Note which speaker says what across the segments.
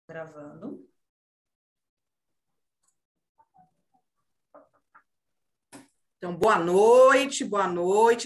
Speaker 1: Gravando.
Speaker 2: Então, boa noite,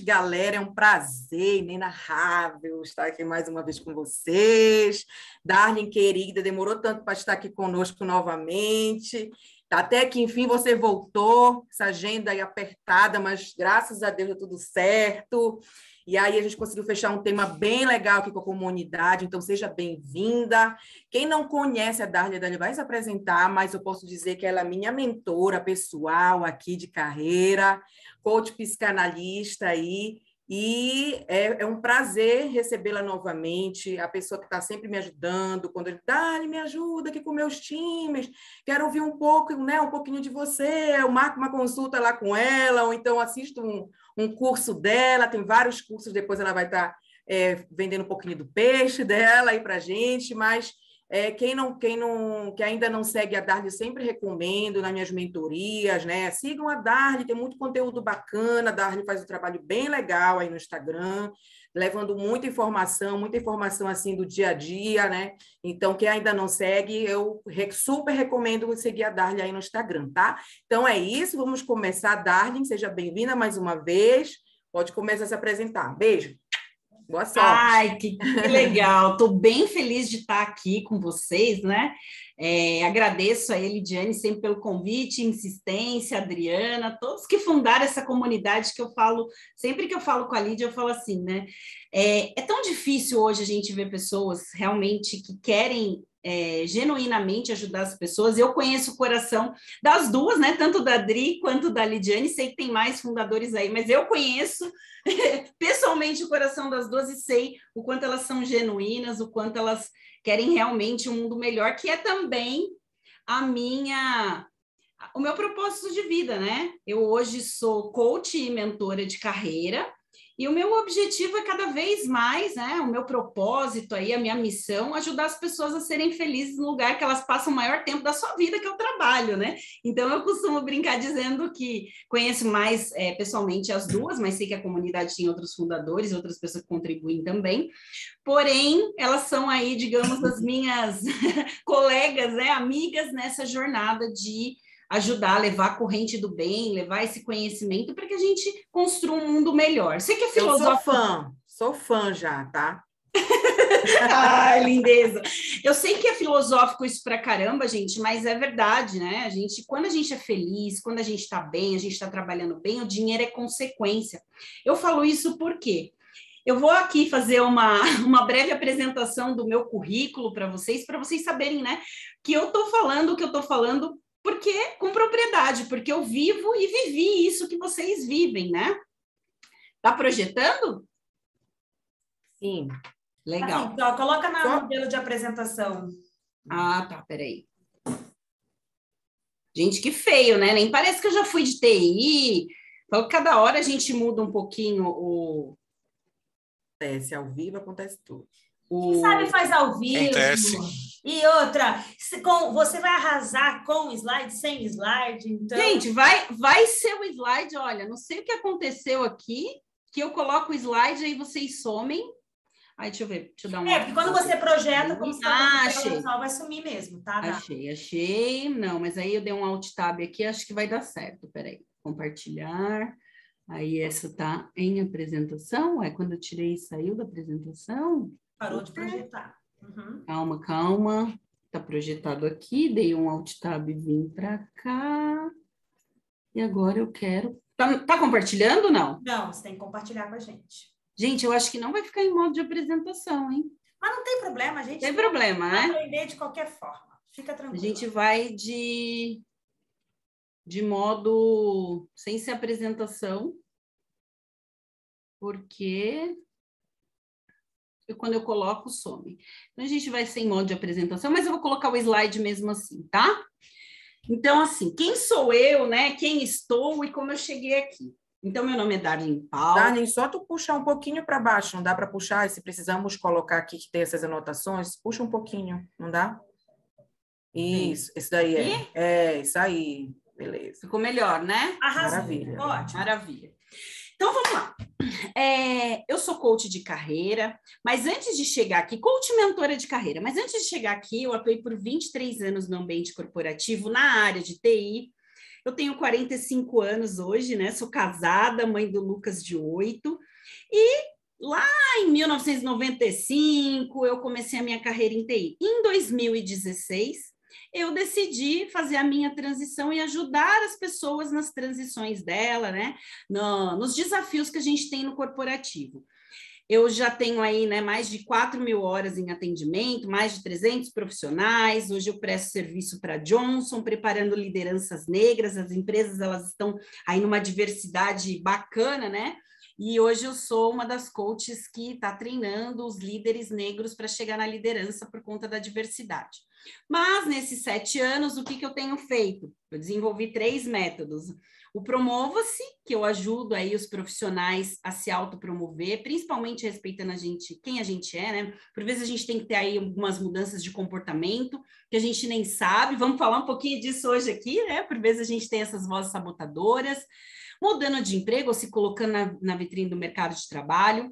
Speaker 2: galera. É um prazer inenarrável estar aqui mais uma vez com vocês. Darlene, querida, demorou tanto para estar aqui conosco novamente. Até que, enfim, você voltou, essa agenda aí apertada, mas graças a Deus deu tudo certo. E aí a gente conseguiu fechar um tema bem legal aqui com a comunidade, então seja bem-vinda. Quem não conhece a Darlene vai se apresentar, mas eu posso dizer que ela é minha mentora pessoal aqui de carreira, coach psicanalista aí, e é um prazer recebê-la novamente, a pessoa que está sempre me ajudando, quando ele Darlene, me ajuda aqui com meus times, quero ouvir um pouco, né, um pouquinho de você, eu marco uma consulta lá com ela, ou então assisto um curso dela, tem vários cursos, depois ela vai estar vendendo um pouquinho do peixe dela aí para a gente, mas que ainda não segue a Darlene, sempre recomendo nas minhas mentorias, né? Sigam a Darlene, tem muito conteúdo bacana, a Darlene faz um trabalho bem legal aí no Instagram, levando muita informação assim do dia a dia, né? Então, quem ainda não segue, eu super recomendo seguir a Darlene aí no Instagram, tá? Então, é isso, vamos começar. Darlene, seja bem-vinda mais uma vez, pode começar a se apresentar. Beijo! Boa sorte.
Speaker 1: Ai, que legal. Estou bem feliz de estar aqui com vocês, né? Agradeço a Elidiane sempre pelo convite, insistência, Adriana, todos que fundaram essa comunidade que eu falo, sempre que eu falo com a Lídia, eu falo assim, né? É tão difícil hoje a gente ver pessoas realmente que querem genuinamente ajudar as pessoas. Eu conheço o coração das duas, né? Tanto da Adri quanto da Lidiane, sei que tem mais fundadores aí, mas eu conheço pessoalmente o coração das duas e sei o quanto elas são genuínas, o quanto elas querem realmente um mundo melhor, que é também o meu propósito de vida, né? Eu hoje sou coach e mentora de carreira, e o meu objetivo é cada vez mais, né? O meu propósito aí, a minha missão, ajudar as pessoas a serem felizes no lugar que elas passam o maior tempo da sua vida, que é o trabalho, né? Então, eu costumo brincar dizendo que conheço mais pessoalmente as duas, mas sei que a comunidade tem outros fundadores, outras pessoas que contribuem também. Porém, elas são aí, digamos, as minhas colegas, né? Amigas nessa jornada de ajudar a levar a corrente do bem, levar esse conhecimento para que a gente construa um mundo melhor. Você que é filosófico...
Speaker 2: Eu sou fã já, tá?
Speaker 1: Ai, lindeza! Eu sei que é filosófico isso pra caramba, gente, mas é verdade, né? Quando a gente é feliz, quando a gente tá bem, a gente tá trabalhando bem, o dinheiro é consequência. Eu falo isso porque eu vou aqui fazer uma breve apresentação do meu currículo para vocês saberem, né, que eu tô falando o que eu tô falando porque com propriedade, porque eu vivo e vivi isso que vocês vivem, né? Tá projetando?
Speaker 2: Sim.
Speaker 1: Legal.
Speaker 3: Assim, então, coloca no modelo de apresentação.
Speaker 1: Ah, tá, peraí. Gente, que feio, né? Nem parece que eu já fui de TI. Então, cada hora a gente muda um pouquinho o...
Speaker 2: Acontece ao vivo, acontece tudo.
Speaker 3: Quem sabe faz ao vivo.
Speaker 4: Acontece.
Speaker 3: E outra, você vai arrasar com slide, sem slide, então...
Speaker 1: Gente, vai ser o slide, olha, não sei o que aconteceu aqui, que eu coloco o slide, aí vocês somem. Aí, deixa eu ver, deixa eu dar uma...
Speaker 3: porque quando você projeta, como você
Speaker 1: achei.
Speaker 3: vai sumir mesmo, tá?
Speaker 1: Achei. Não, mas aí eu dei um alt tab aqui, acho que vai dar certo. Peraí, compartilhar. Aí essa tá em apresentação. Quando eu tirei, saiu da apresentação.
Speaker 3: Parou de projetar. Uhum.
Speaker 1: Calma. Tá projetado aqui, dei um alt tab, vim para cá. E agora eu quero... Tá compartilhando ou não?
Speaker 3: Não, você tem que compartilhar com a gente.
Speaker 1: Gente, eu acho que não vai ficar em modo de apresentação, hein?
Speaker 3: Mas não tem problema, a gente
Speaker 1: tem problema, né?
Speaker 3: Aprender de qualquer forma. Fica tranquilo.
Speaker 1: A gente vai de modo sem ser apresentação, porque quando eu coloco, some. Então, a gente vai sem modo de apresentação, mas eu vou colocar o slide mesmo assim, tá? Então, assim, quem sou eu, né? Quem estou e como eu cheguei aqui. Então, meu nome é Darlene Paulo.
Speaker 2: Darlene, só tu puxar um pouquinho para baixo, não dá para puxar? Se precisamos colocar aqui que tem essas anotações, puxa um pouquinho, não dá? Isso, esse daí isso aí, beleza.
Speaker 1: Ficou melhor, né?
Speaker 3: Arrasou.
Speaker 2: Maravilha.
Speaker 3: Ótimo.
Speaker 1: Maravilha. Então, vamos lá. Eu sou coach de carreira, mas antes de chegar aqui, coach mentora de carreira, mas antes de chegar aqui, eu atuei por 23 anos no ambiente corporativo, na área de TI. Eu tenho 45 anos hoje, né? Sou casada, mãe do Lucas de 8. E lá em 1995, eu comecei a minha carreira em TI. Em 2016, eu decidi fazer a minha transição e ajudar as pessoas nas transições dela, né? Nos desafios que a gente tem no corporativo. Eu já tenho aí, né, mais de 4.000 horas em atendimento, mais de 300 profissionais. Hoje eu presto serviço para Johnson, preparando lideranças negras. As empresas, elas estão aí numa diversidade bacana, né? E hoje eu sou uma das coaches que está treinando os líderes negros para chegar na liderança por conta da diversidade. Mas nesses 7 anos, o que eu tenho feito? Eu desenvolvi 3 métodos. O Promova-se, que eu ajudo aí os profissionais a se autopromover, principalmente respeitando quem a gente é, né? Por vezes a gente tem que ter aí algumas mudanças de comportamento que a gente nem sabe. Vamos falar um pouquinho disso hoje aqui, né? Por vezes a gente tem essas vozes sabotadoras, mudando de emprego ou se colocando na vitrine do mercado de trabalho,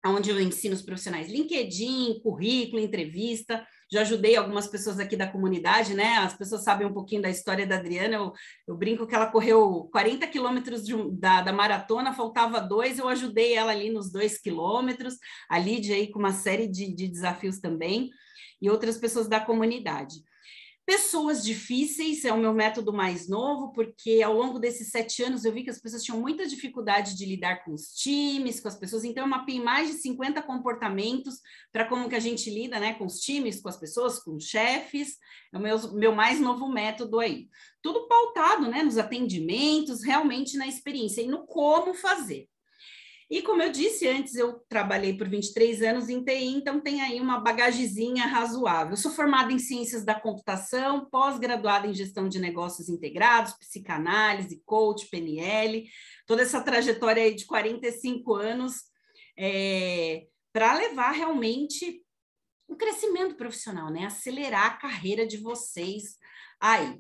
Speaker 1: onde eu ensino os profissionais LinkedIn, currículo, entrevista. Já ajudei algumas pessoas aqui da comunidade, né? As pessoas sabem um pouquinho da história da Adriana. Eu brinco que ela correu 40 quilômetros da maratona, faltava 2, eu ajudei ela ali nos 2 quilômetros, a Lídia aí com uma série de desafios também, e outras pessoas da comunidade. Pessoas difíceis é o meu método mais novo, porque ao longo desses 7 anos eu vi que as pessoas tinham muita dificuldade de lidar com os times, com as pessoas, então eu mapeei mais de 50 comportamentos para como que a gente lida, né, com os times, com as pessoas, com os chefes. É o meu mais novo método aí. Tudo pautado, né, nos atendimentos, realmente na experiência e no como fazer. E como eu disse antes, eu trabalhei por 23 anos em TI, então tem aí uma bagagezinha razoável. Eu sou formada em Ciências da Computação, pós-graduada em Gestão de Negócios Integrados, Psicanálise, Coach, PNL, toda essa trajetória aí de 45 anos para levar realmente um crescimento profissional, né? Acelerar a carreira de vocês aí.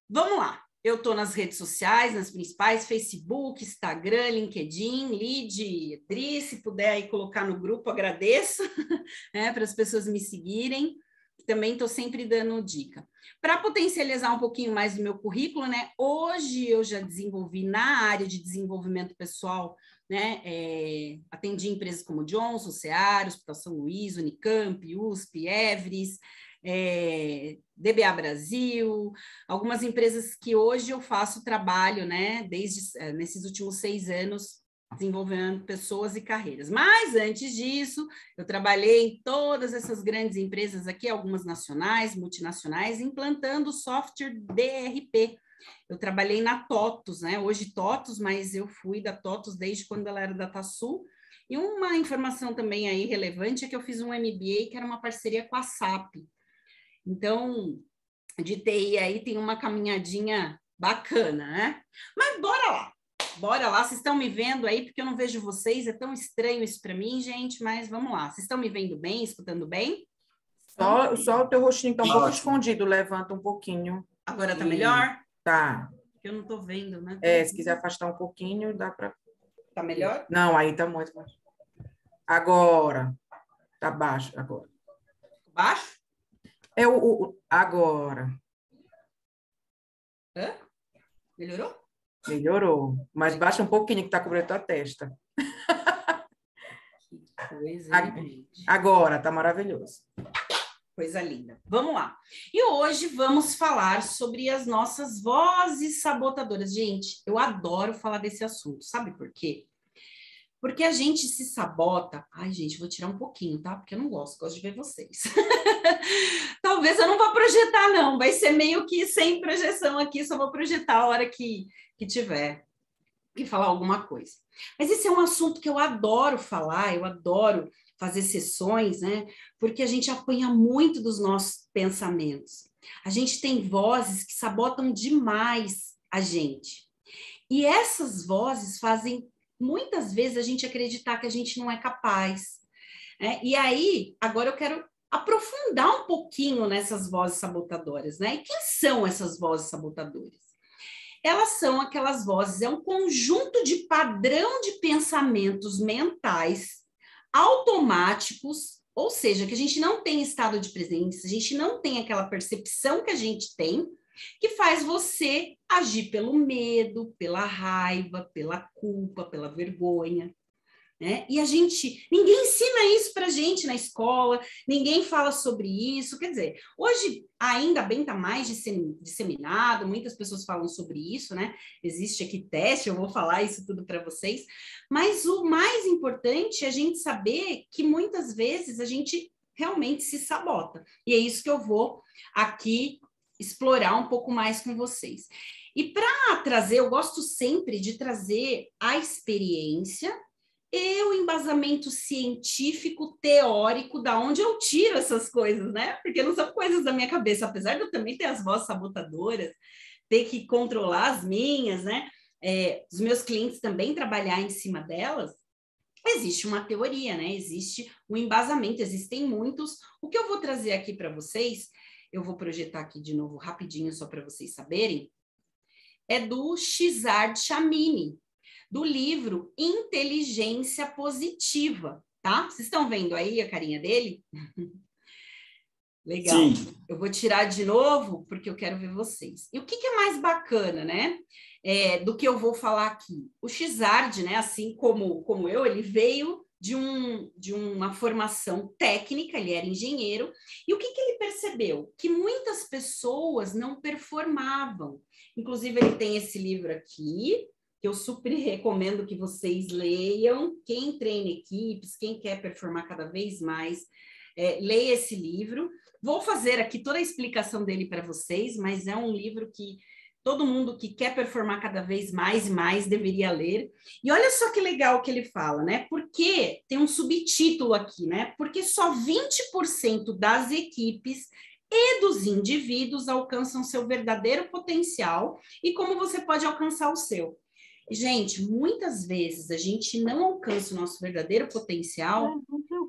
Speaker 1: Vamos lá. Eu estou nas redes sociais, nas principais, Facebook, Instagram, LinkedIn, Lid, Dri, se puder aí colocar no grupo, agradeço, né, para as pessoas me seguirem. Também estou sempre dando dica. Para potencializar um pouquinho mais do meu currículo, né, hoje eu já desenvolvi na área de desenvolvimento pessoal, né, atendi empresas como Johnson, Seara, Hospital São Luís, Unicamp, USP, Everest, DBA Brasil, algumas empresas que hoje eu faço trabalho, né, nesses últimos 6 anos, desenvolvendo pessoas e carreiras. Mas antes disso, eu trabalhei em todas essas grandes empresas aqui, algumas nacionais, multinacionais, implantando software DRP. Eu trabalhei na TOTUS, né, hoje TOTUS, mas eu fui da TOTUS desde quando ela era da DataSul. E uma informação também aí relevante é que eu fiz um MBA, que era uma parceria com a SAP. Então, de TI aí tem uma caminhadinha bacana, né? Mas bora lá, vocês estão me vendo aí, porque eu não vejo vocês, é tão estranho isso para mim, gente, mas vamos lá. Vocês estão me vendo bem, escutando bem?
Speaker 2: Só o teu rostinho está um pouco escondido, levanta um pouquinho.
Speaker 1: Agora tá melhor?
Speaker 2: Tá.
Speaker 1: Eu não tô vendo, né?
Speaker 2: Se quiser afastar um pouquinho, dá para...
Speaker 1: Tá melhor?
Speaker 2: Não, aí tá muito baixo. Agora. Tá baixo, agora.
Speaker 1: Baixo?
Speaker 2: Agora.
Speaker 1: Hã? Melhorou?
Speaker 2: Melhorou. Mas baixa um pouquinho que tá cobrindo a tua testa.
Speaker 1: Que coisa, gente.
Speaker 2: Agora, tá maravilhoso.
Speaker 1: Coisa linda. Vamos lá. E hoje vamos falar sobre as nossas vozes sabotadoras. Gente, eu adoro falar desse assunto. Sabe por quê? Porque a gente se sabota. Ai, gente, vou tirar um pouquinho, tá? Porque eu não gosto de ver vocês. Talvez eu não vá projetar, não. Vai ser meio que sem projeção aqui, só vou projetar a hora que tiver que falar alguma coisa. Mas esse é um assunto que eu adoro falar, eu adoro fazer sessões, né? Porque a gente apanha muito dos nossos pensamentos. A gente tem vozes que sabotam demais a gente. E essas vozes fazem muitas vezes a gente acreditar que a gente não é capaz. Né? E aí, agora eu quero aprofundar um pouquinho nessas vozes sabotadoras, né? E quem são essas vozes sabotadoras? elas são aquelas vozes, é um conjunto de padrão de pensamentos mentais automáticos, ou seja, que a gente não tem estado de presença, a gente não tem aquela percepção que a gente tem, que faz você agir pelo medo, pela raiva, pela culpa, pela vergonha. Né? E ninguém ensina isso para a gente na escola, ninguém fala sobre isso, quer dizer, hoje ainda bem está mais disseminado, muitas pessoas falam sobre isso, né? Existe aqui teste, eu vou falar isso tudo para vocês, mas o mais importante é a gente saber que muitas vezes a gente realmente se sabota, e é isso que eu vou aqui explorar um pouco mais com vocês. E para trazer, eu gosto sempre de trazer a experiência e o embasamento científico, teórico, da onde eu tiro essas coisas, né? Porque não são coisas da minha cabeça, apesar de eu também ter as vozes sabotadoras, ter que controlar as minhas, né? Os meus clientes também trabalhar em cima delas, existe uma teoria, né? Existe um embasamento, existem muitos. O que eu vou trazer aqui para vocês, eu vou projetar aqui de novo rapidinho, só para vocês saberem, é do Cesar Chamini, do livro Inteligência Positiva, tá? Vocês estão vendo aí a carinha dele? Legal. Sim. Eu vou tirar de novo, porque eu quero ver vocês. E o que é mais bacana, né? Do que eu vou falar aqui. O Cesar, né? Assim como eu, ele veio de uma formação técnica, ele era engenheiro, e o que ele percebeu? Que muitas pessoas não performavam. Inclusive, ele tem esse livro aqui, que eu super recomendo que vocês leiam. Quem treina equipes, quem quer performar cada vez mais, leia esse livro. Vou fazer aqui toda a explicação dele para vocês, mas é um livro que todo mundo que quer performar cada vez mais e mais deveria ler. E olha só que legal que ele fala, né? Porque tem um subtítulo aqui, né? Porque só 20% das equipes e dos indivíduos alcançam seu verdadeiro potencial e como você pode alcançar o seu. Gente, muitas vezes a gente não alcança o nosso verdadeiro potencial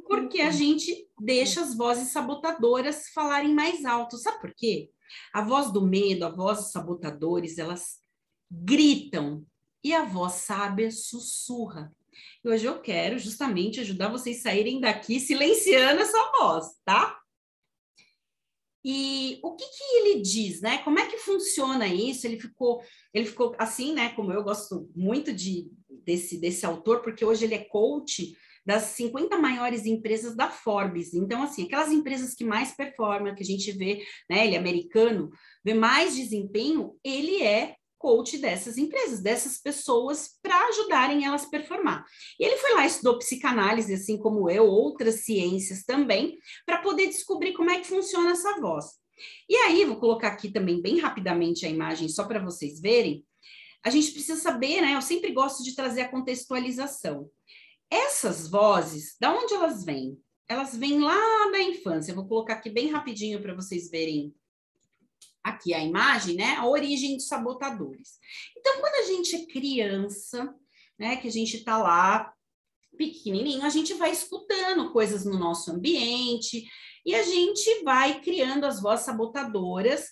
Speaker 1: porque a gente deixa as vozes sabotadoras falarem mais alto. Sabe por quê? A voz do medo, a voz dos sabotadores, elas gritam e a voz sábia sussurra. E hoje eu quero justamente ajudar vocês a saírem daqui silenciando essa voz, tá? E o que ele diz, né? Como é que funciona isso? Ele ficou assim, né? Como eu gosto muito desse autor, porque hoje ele é coach das 50 maiores empresas da Forbes. Então, assim, aquelas empresas que mais performam, que a gente vê, né? Ele é americano, vê mais desempenho, ele é coach dessas empresas, dessas pessoas, para ajudarem elas a performar. E ele foi lá, estudou psicanálise, assim como eu, outras ciências também, para poder descobrir como é que funciona essa voz. E aí, vou colocar aqui também bem rapidamente a imagem, só para vocês verem. A gente precisa saber, né? Eu sempre gosto de trazer a contextualização. Essas vozes, da onde elas vêm? Elas vêm lá da infância. Eu vou colocar aqui bem rapidinho para vocês verem aqui a imagem, né? A origem dos sabotadores. Então, quando a gente é criança, né? Que a gente está lá pequenininho, a gente vai escutando coisas no nosso ambiente e a gente vai criando as vozes sabotadoras,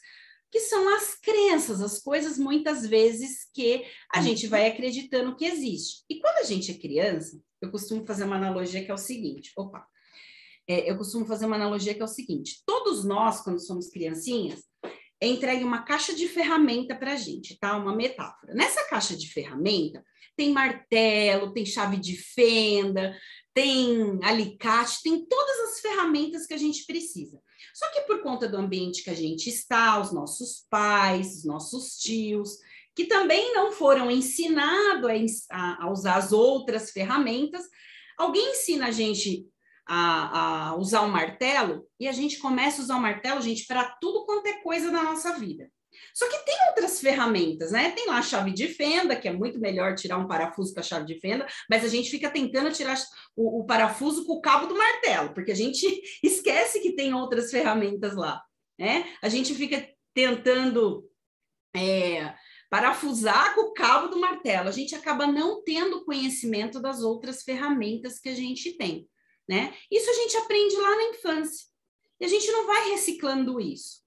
Speaker 1: que são as crenças, as coisas muitas vezes que a gente vai acreditando que existe. E quando a gente é criança, eu costumo fazer uma analogia que é o seguinte, todos nós, quando somos criancinhas, é entregue uma caixa de ferramenta para a gente, tá? Uma metáfora. Nessa caixa de ferramenta tem martelo, tem chave de fenda, tem alicate, tem todas as ferramentas que a gente precisa. Só que por conta do ambiente que a gente está, os pais, os nossos tios, que também não foram ensinados a usar as outras ferramentas, alguém ensina a gente a usar um martelo e a gente começa a usar o martelo, gente, para tudo quanto é coisa na nossa vida. Só que tem outras ferramentas, né? Tem lá a chave de fenda, que é muito melhor tirar um parafuso com a chave de fenda, mas a gente fica tentando tirar o parafuso com o cabo do martelo, porque a gente esquece que tem outras ferramentas lá, né? A gente fica tentando parafusar com o cabo do martelo. A gente acaba não tendo conhecimento das outras ferramentas que a gente tem, né? Isso a gente aprende lá na infância. E a gente não vai reciclando isso,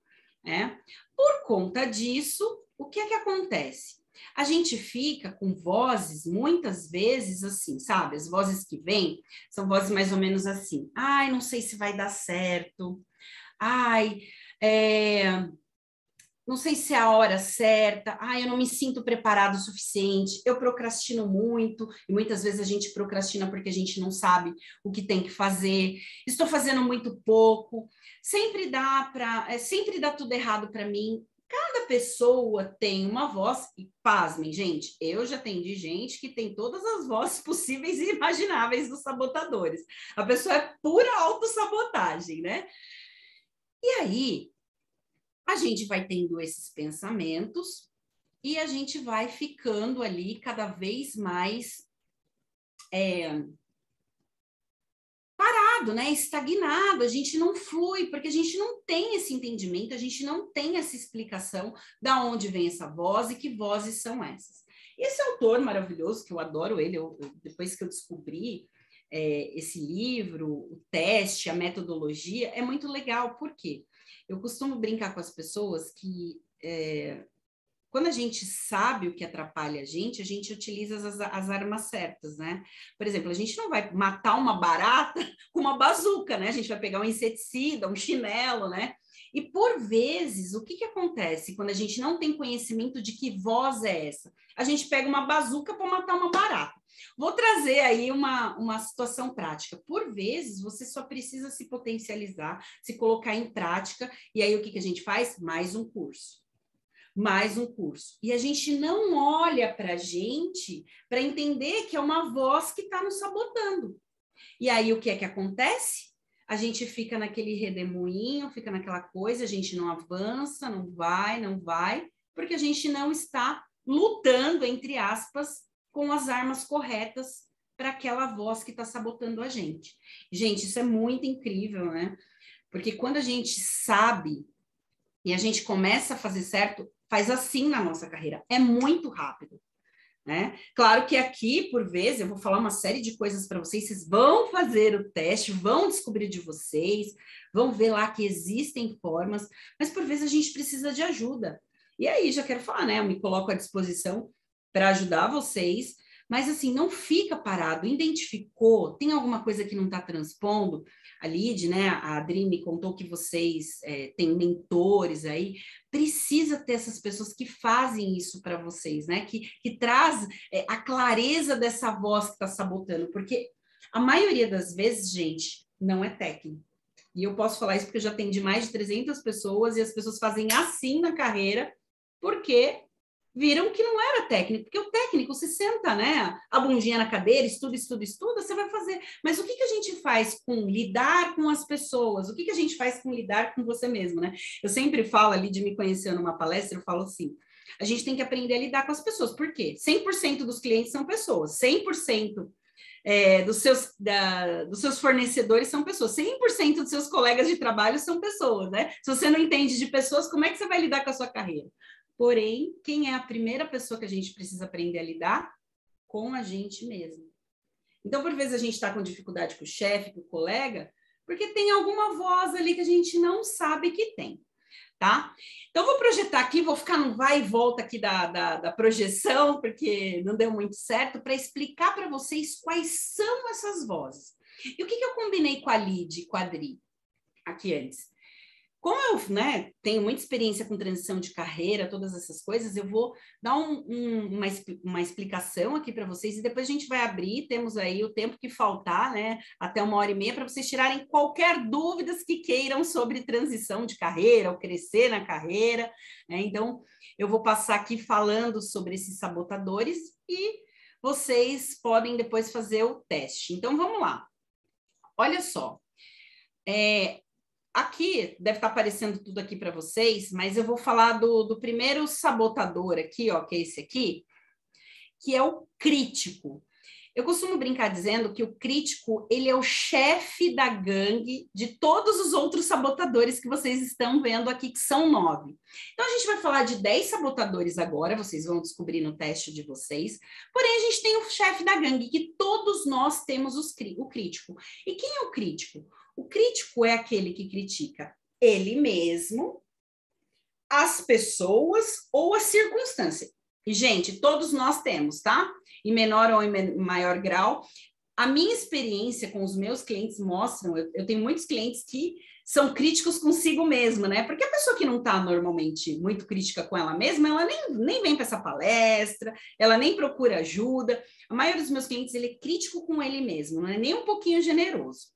Speaker 1: né? Por conta disso, o que é que acontece? A gente fica com vozes, muitas vezes, assim, sabe? As vozes que vêm são vozes mais ou menos assim. Ai, não sei se vai dar certo. Ai, não sei se é a hora certa. Ai, eu não me sinto preparado o suficiente. Eu procrastino muito. E muitas vezes a gente procrastina porque a gente não sabe o que tem que fazer. Estou fazendo muito pouco. Sempre dá tudo errado para mim. Cada pessoa tem uma voz, e pasmem, gente, eu já atendi gente que tem todas as vozes possíveis e imagináveis dos sabotadores. A pessoa é pura autossabotagem, né? E aí, a gente vai tendo esses pensamentos e a gente vai ficando ali cada vez mais parado, né? Estagnado, a gente não flui, porque a gente não tem esse entendimento, a gente não tem essa explicação da onde vem essa voz e que vozes são essas. E esse autor maravilhoso, que eu adoro ele, depois que eu descobri esse livro, o teste, a metodologia, é muito legal, por quê? Eu costumo brincar com as pessoas que quando a gente sabe o que atrapalha a gente utiliza as armas certas, né? Por exemplo, a gente não vai matar uma barata com uma bazuca, né? A gente vai pegar um inseticida, um chinelo, né? E por vezes, o que acontece quando a gente não tem conhecimento de que voz é essa? A gente pega uma bazuca para matar uma barata. Vou trazer aí uma situação prática. Por vezes, você só precisa se potencializar, se colocar em prática, e aí o que a gente faz? Mais um curso. E a gente não olha para a gente para entender que é uma voz que está nos sabotando. E aí o que é que acontece? A gente fica naquele redemoinho, fica naquela coisa, a gente não avança, não vai, porque a gente não está lutando, entre aspas, com as armas corretas para aquela voz que está sabotando a gente. Gente, isso é muito incrível, né? Porque quando a gente sabe e a gente começa a fazer certo, faz assim na nossa carreira. É muito rápido, né? Claro que aqui, por vezes, eu vou falar uma série de coisas para vocês vão fazer o teste, vão descobrir de vocês, vão ver lá que existem formas, mas por vezes a gente precisa de ajuda. E aí, já quero falar, né? Eu me coloco à disposição para ajudar vocês, mas assim, não fica parado, identificou, tem alguma coisa que não está transpondo? A Lid, né, a Adri me contou que vocês têm mentores aí, precisa ter essas pessoas que fazem isso para vocês, né, que traz a clareza dessa voz que está sabotando, porque a maioria das vezes, gente, não é técnico. E eu posso falar isso porque eu já atendi mais de 300 pessoas e as pessoas fazem assim na carreira, porque viram que não era técnico, porque o técnico se senta, né? A bundinha na cadeira, estuda, você vai fazer. Mas o que a gente faz com lidar com as pessoas? O que a gente faz com lidar com você mesmo, né? Eu sempre falo ali de me conhecer numa palestra, eu falo assim, a gente tem que aprender a lidar com as pessoas. Por quê? 100% dos clientes são pessoas, 100% dos seus fornecedores são pessoas, 100% dos seus colegas de trabalho são pessoas, né? Se você não entende de pessoas, como é que você vai lidar com a sua carreira? Porém, quem é a primeira pessoa que a gente precisa aprender a lidar? Com a gente mesmo. Então, por vezes, a gente está com dificuldade com o chefe, com o colega, porque tem alguma voz ali que a gente não sabe que tem, tá? Então, vou projetar aqui, vou ficar no vai e volta aqui da projeção, porque não deu muito certo, para explicar para vocês quais são essas vozes. E o que eu combinei com a Lid, com a Adri, aqui antes? Como eu, né, tenho muita experiência com transição de carreira, todas essas coisas, eu vou dar uma explicação aqui para vocês e depois a gente vai abrir, temos aí o tempo que faltar, né, até 1h30, para vocês tirarem qualquer dúvidas que queiram sobre transição de carreira ou crescer na carreira, né? Então, eu vou passar aqui falando sobre esses sabotadores e vocês podem depois fazer o teste. Então, vamos lá. Olha só. Aqui, deve estar aparecendo tudo aqui para vocês, mas eu vou falar do primeiro sabotador aqui, ó, que é esse aqui, que é o crítico. Eu costumo brincar dizendo que o crítico, ele é o chefe da gangue de todos os outros sabotadores que vocês estão vendo aqui, que são 9. Então, a gente vai falar de 10 sabotadores agora, vocês vão descobrir no teste de vocês. Porém, a gente tem o chefe da gangue, que todos nós temos o crítico. E quem é o crítico? O crítico é aquele que critica ele mesmo, as pessoas ou a circunstância. E, gente, todos nós temos, tá? Em menor ou em maior grau. A minha experiência com os meus clientes mostram, eu tenho muitos clientes que são críticos consigo mesma, né? Porque a pessoa que não está normalmente muito crítica com ela mesma, ela nem vem para essa palestra, ela nem procura ajuda. A maioria dos meus clientes, ele é crítico com ele mesmo, não é nem um pouquinho generoso.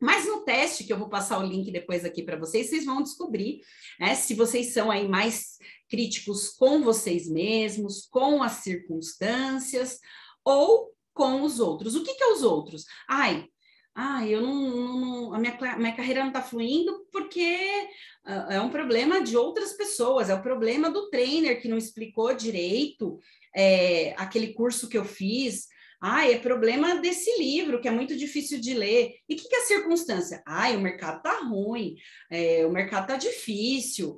Speaker 1: Mas no teste, que eu vou passar o link depois aqui para vocês, vocês vão descobrir, né, se vocês são aí mais críticos com vocês mesmos, com as circunstâncias ou com os outros. O que é os outros? Eu a minha carreira não está fluindo porque é um problema de outras pessoas, é o problema do trainer que não explicou direito aquele curso que eu fiz. É problema desse livro, que é muito difícil de ler. E o que é a circunstância? O mercado está ruim, o mercado está difícil,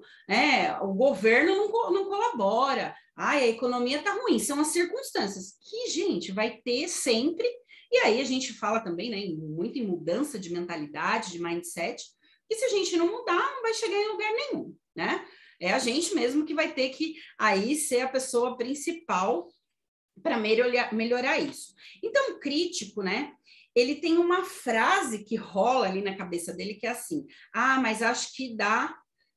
Speaker 1: o governo não colabora, a economia está ruim. São as circunstâncias que, gente, vai ter sempre. E aí a gente fala também, né, muito em mudança de mentalidade, de mindset, que se a gente não mudar, não vai chegar em lugar nenhum, né? É a gente mesmo que vai ter que aí ser a pessoa principal para melhorar isso. Então, o crítico, né, ele tem uma frase que rola ali na cabeça dele que é assim, mas acho que dá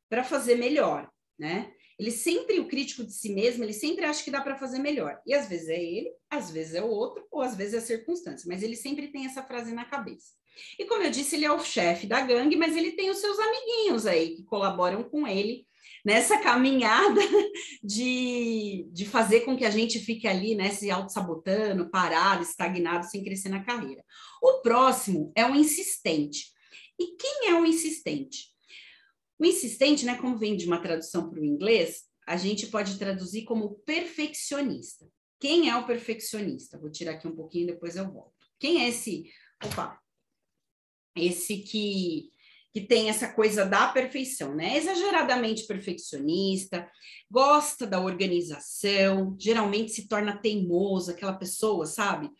Speaker 1: para fazer melhor, né? O crítico de si mesmo, ele sempre acha que dá para fazer melhor. E às vezes é ele, às vezes é o outro, ou às vezes é a circunstância, mas ele sempre tem essa frase na cabeça. E como eu disse, ele é o chefe da gangue, mas ele tem os seus amiguinhos aí que colaboram com ele nessa caminhada de fazer com que a gente fique ali, né, se auto-sabotando, parado, estagnado, sem crescer na carreira. O próximo é o insistente. E quem é o insistente? O insistente, né, como vem de uma tradução para o inglês, a gente pode traduzir como perfeccionista. Quem é o perfeccionista? Vou tirar aqui um pouquinho, depois eu volto. Quem é esse? Esse que tem essa coisa da perfeição, né? Exageradamente perfeccionista, gosta da organização, geralmente se torna teimoso, aquela pessoa, sabe?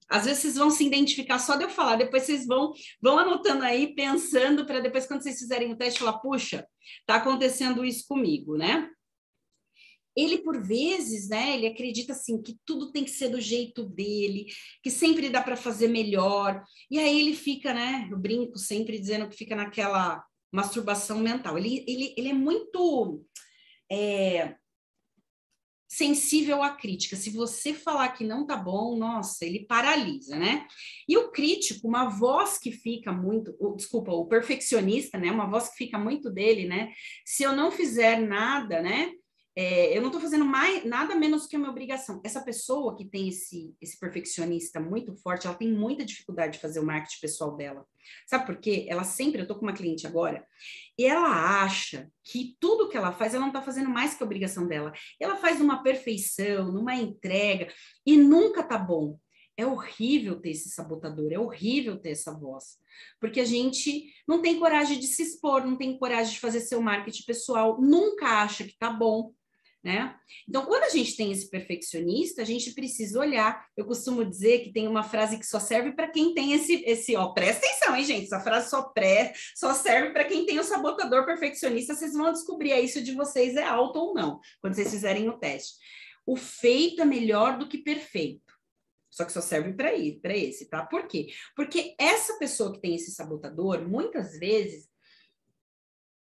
Speaker 1: Às vezes vocês vão se identificar só de eu falar, depois vocês vão anotando aí, pensando, para depois, quando vocês fizerem o teste, falar, puxa, tá acontecendo isso comigo, né? Ele, por vezes, né, ele acredita, assim, que tudo tem que ser do jeito dele, que sempre dá para fazer melhor, e aí ele fica, né, eu brinco sempre dizendo que fica naquela masturbação mental. Ele é muito sensível à crítica. Se você falar que não tá bom, nossa, ele paralisa, né? E o crítico, uma voz que fica muito, o perfeccionista, né, uma voz que fica muito dele, né, se eu não fizer nada, né, eu não estou fazendo nada menos que a minha obrigação. Essa pessoa que tem esse perfeccionista muito forte, ela tem muita dificuldade de fazer o marketing pessoal dela. Sabe por quê? Eu estou com uma cliente agora, e ela acha que tudo que ela faz, ela não está fazendo mais que a obrigação dela. Ela faz numa perfeição, numa entrega, e nunca tá bom. É horrível ter esse sabotador, é horrível ter essa voz, porque a gente não tem coragem de se expor, não tem coragem de fazer seu marketing pessoal, nunca acha que tá bom, né? Então, quando a gente tem esse perfeccionista, a gente precisa olhar. Eu costumo dizer que tem uma frase que só serve para quem tem presta atenção, hein, gente? Essa frase só serve para quem tem o sabotador perfeccionista. Vocês vão descobrir aí se o de vocês é alto ou não, quando vocês fizerem o teste. O feito é melhor do que perfeito. Só que só serve para esse, tá? Por quê? Porque essa pessoa que tem esse sabotador, muitas vezes,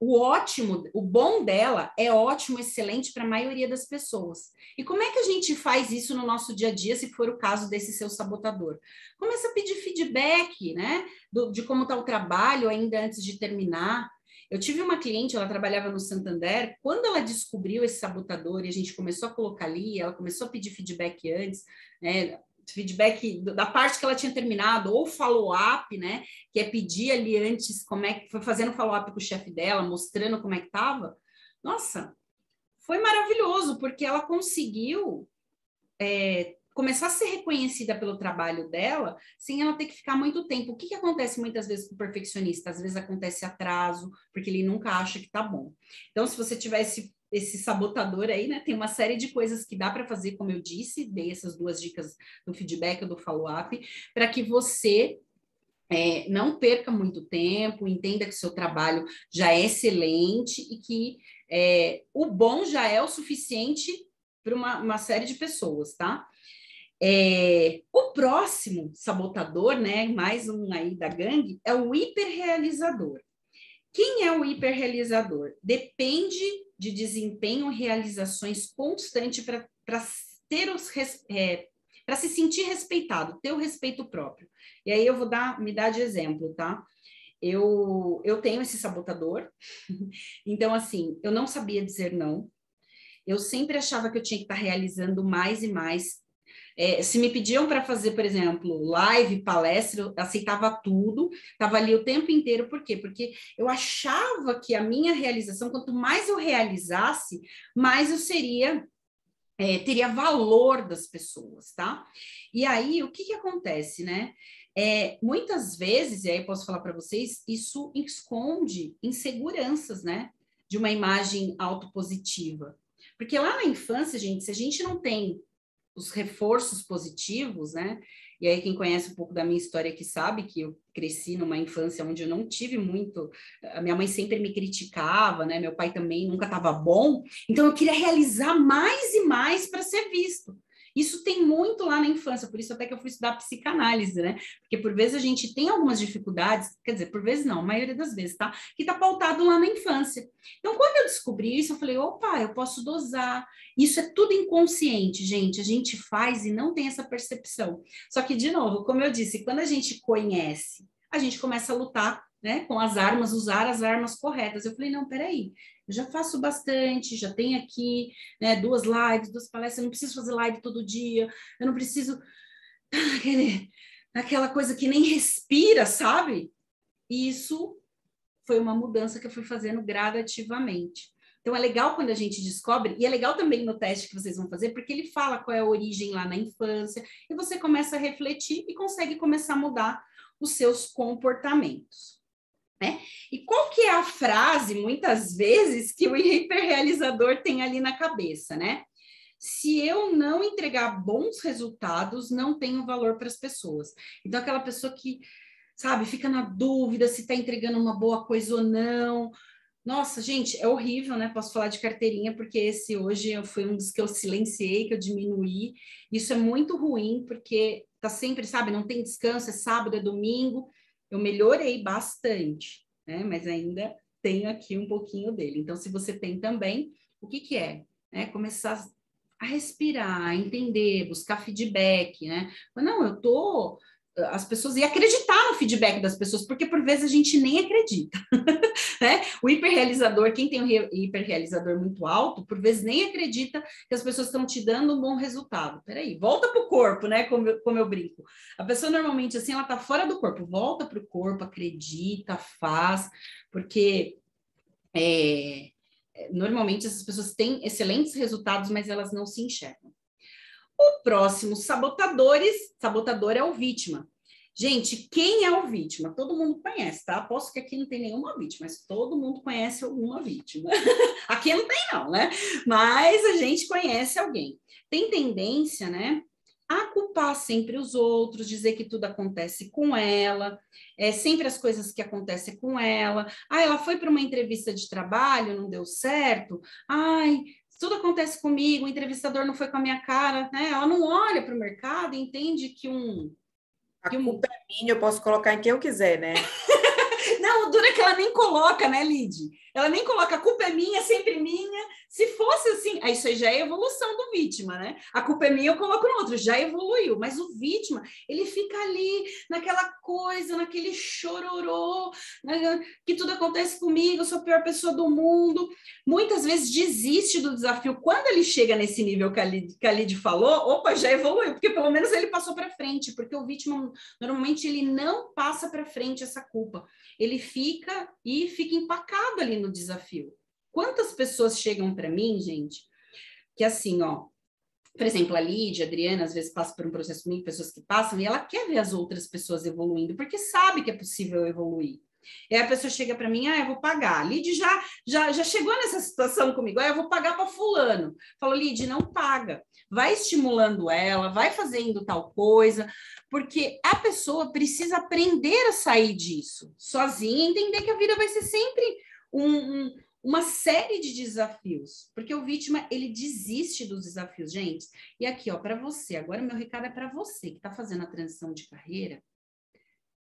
Speaker 1: o bom dela é ótimo, excelente para a maioria das pessoas. E como é que a gente faz isso no nosso dia a dia, se for o caso desse seu sabotador? Começa a pedir feedback, né? De como está o trabalho ainda antes de terminar. Eu tive uma cliente, ela trabalhava no Santander, quando ela descobriu esse sabotador e a gente começou a colocar ali, ela começou a pedir feedback antes, né? Feedback da parte que ela tinha terminado, ou follow-up, né, que é pedir ali antes como é que foi, fazendo follow-up com o chefe dela, mostrando como é que estava. Nossa, foi maravilhoso, porque ela conseguiu começar a ser reconhecida pelo trabalho dela, sem ela ter que ficar muito tempo. O que acontece muitas vezes com o perfeccionista? Às vezes acontece atraso, porque ele nunca acha que tá bom. Então, se você tiver esse sabotador aí, né? Tem uma série de coisas que dá para fazer, como eu disse, dei essas 2 dicas do feedback ou do follow-up, para que você não perca muito tempo, entenda que o seu trabalho já é excelente e que o bom já é o suficiente para uma série de pessoas, tá? O próximo sabotador, né, mais um aí da gangue, é o hiperrealizador. Quem é o hiperrealizador? Depende de desempenho e realizações constantes para ter para se sentir respeitado, ter o respeito próprio. E aí eu vou me dar de exemplo, tá? Eu tenho esse sabotador, então, assim, eu não sabia dizer não, eu sempre achava que eu tinha que estar realizando mais e mais. Se me pediam para fazer, por exemplo, live, palestra, eu aceitava tudo, estava ali o tempo inteiro. Por quê? Porque eu achava que a minha realização, quanto mais eu realizasse, mais eu teria valor das pessoas, tá? E aí, o que acontece, né? Muitas vezes, e aí eu posso falar para vocês, isso esconde inseguranças, né? De uma imagem autopositiva. Porque lá na infância, gente, se a gente não tem os reforços positivos, né? E aí quem conhece um pouco da minha história aqui sabe que eu cresci numa infância onde eu não tive muito, a minha mãe sempre me criticava, né? Meu pai também nunca estava bom, então eu queria realizar mais e mais para ser visto. Isso tem muito lá na infância, por isso até que eu fui estudar psicanálise, né? Porque por vezes a gente tem algumas dificuldades, quer dizer, por vezes não, a maioria das vezes, tá? Que tá pautado lá na infância. Então, quando eu descobri isso, eu falei, opa, eu posso dosar. Isso é tudo inconsciente, gente. A gente faz e não tem essa percepção. Só que, de novo, como eu disse, quando a gente conhece, a gente começa a lutar, né, com as armas, usar as armas corretas. Eu falei, não, peraí, eu já faço bastante, já tenho aqui, né, 2 lives, 2 palestras, eu não preciso fazer live todo dia, eu não preciso aquela coisa que nem respira, sabe? E isso foi uma mudança que eu fui fazendo gradativamente. Então, é legal quando a gente descobre, e é legal também no teste que vocês vão fazer, porque ele fala qual é a origem lá na infância, e você começa a refletir e consegue começar a mudar os seus comportamentos. Né? E qual que é a frase, muitas vezes, que o hiperrealizador tem ali na cabeça, né? Se eu não entregar bons resultados, não tenho valor para as pessoas. Então, aquela pessoa que, sabe, fica na dúvida se está entregando uma boa coisa ou não. Nossa, gente, é horrível, né? Posso falar de carteirinha, porque esse hoje foi um dos que eu silenciei, que eu diminuí. Isso é muito ruim, porque tá sempre, sabe, não tem descanso, é sábado, é domingo. Eu melhorei bastante, né? Mas ainda tenho aqui um pouquinho dele. Então, se você tem também, o que é? Começar a respirar, a entender, buscar feedback, né? Mas não, as pessoas e acreditar no feedback das pessoas, porque por vezes a gente nem acredita, né? O hiperrealizador, quem tem um hiperrealizador muito alto, por vezes nem acredita que as pessoas estão te dando um bom resultado. Peraí, volta para o corpo, né? Como eu brinco. A pessoa normalmente assim, ela está fora do corpo, volta para o corpo, acredita, faz, porque normalmente essas pessoas têm excelentes resultados, mas elas não se enxergam. O próximo sabotador é o vítima. Gente, quem é o vítima? Todo mundo conhece, tá? Aposto que aqui não tem nenhuma vítima, mas todo mundo conhece alguma vítima. Aqui não tem não, né? Mas a gente conhece alguém. Tem tendência, né, a culpar sempre os outros, dizer que tudo acontece com ela, sempre as coisas que acontecem com ela. Ela foi para uma entrevista de trabalho, não deu certo. Tudo acontece comigo, o entrevistador não foi com a minha cara, né? Ela não olha para o mercado e entende que
Speaker 2: A culpa é minha, eu posso colocar em quem eu quiser, né?
Speaker 1: Não, o duro é que ela nem coloca, né, Lid? Ela nem coloca, a culpa é minha, sempre minha. Se fosse assim, isso aí já é evolução do vítima, né? A culpa é minha, eu coloco no outro, já evoluiu. Mas o vítima, ele fica ali naquela coisa, naquele chororô, né, que tudo acontece comigo, eu sou a pior pessoa do mundo. Muitas vezes desiste do desafio. Quando ele chega nesse nível que a Lid falou, opa, já evoluiu, porque pelo menos ele passou para frente, porque o vítima, normalmente, ele não passa para frente essa culpa. Ele fica empacado ali no desafio. Quantas pessoas chegam para mim, gente, que assim, ó, por exemplo, a Lídia, a Adriana, às vezes passa por um processo comigo, pessoas que passam, e ela quer ver as outras pessoas evoluindo, porque sabe que é possível evoluir. E aí a pessoa chega para mim, eu vou pagar. A Lídia já chegou nessa situação comigo, eu vou pagar para fulano. Falo, Lídia, não paga. Vai estimulando ela, vai fazendo tal coisa, porque a pessoa precisa aprender a sair disso sozinha, entender que a vida vai ser sempre uma série de desafios, porque o vítima, ele desiste dos desafios, gente. E aqui, ó, para você, agora o meu recado é para você que está fazendo a transição de carreira.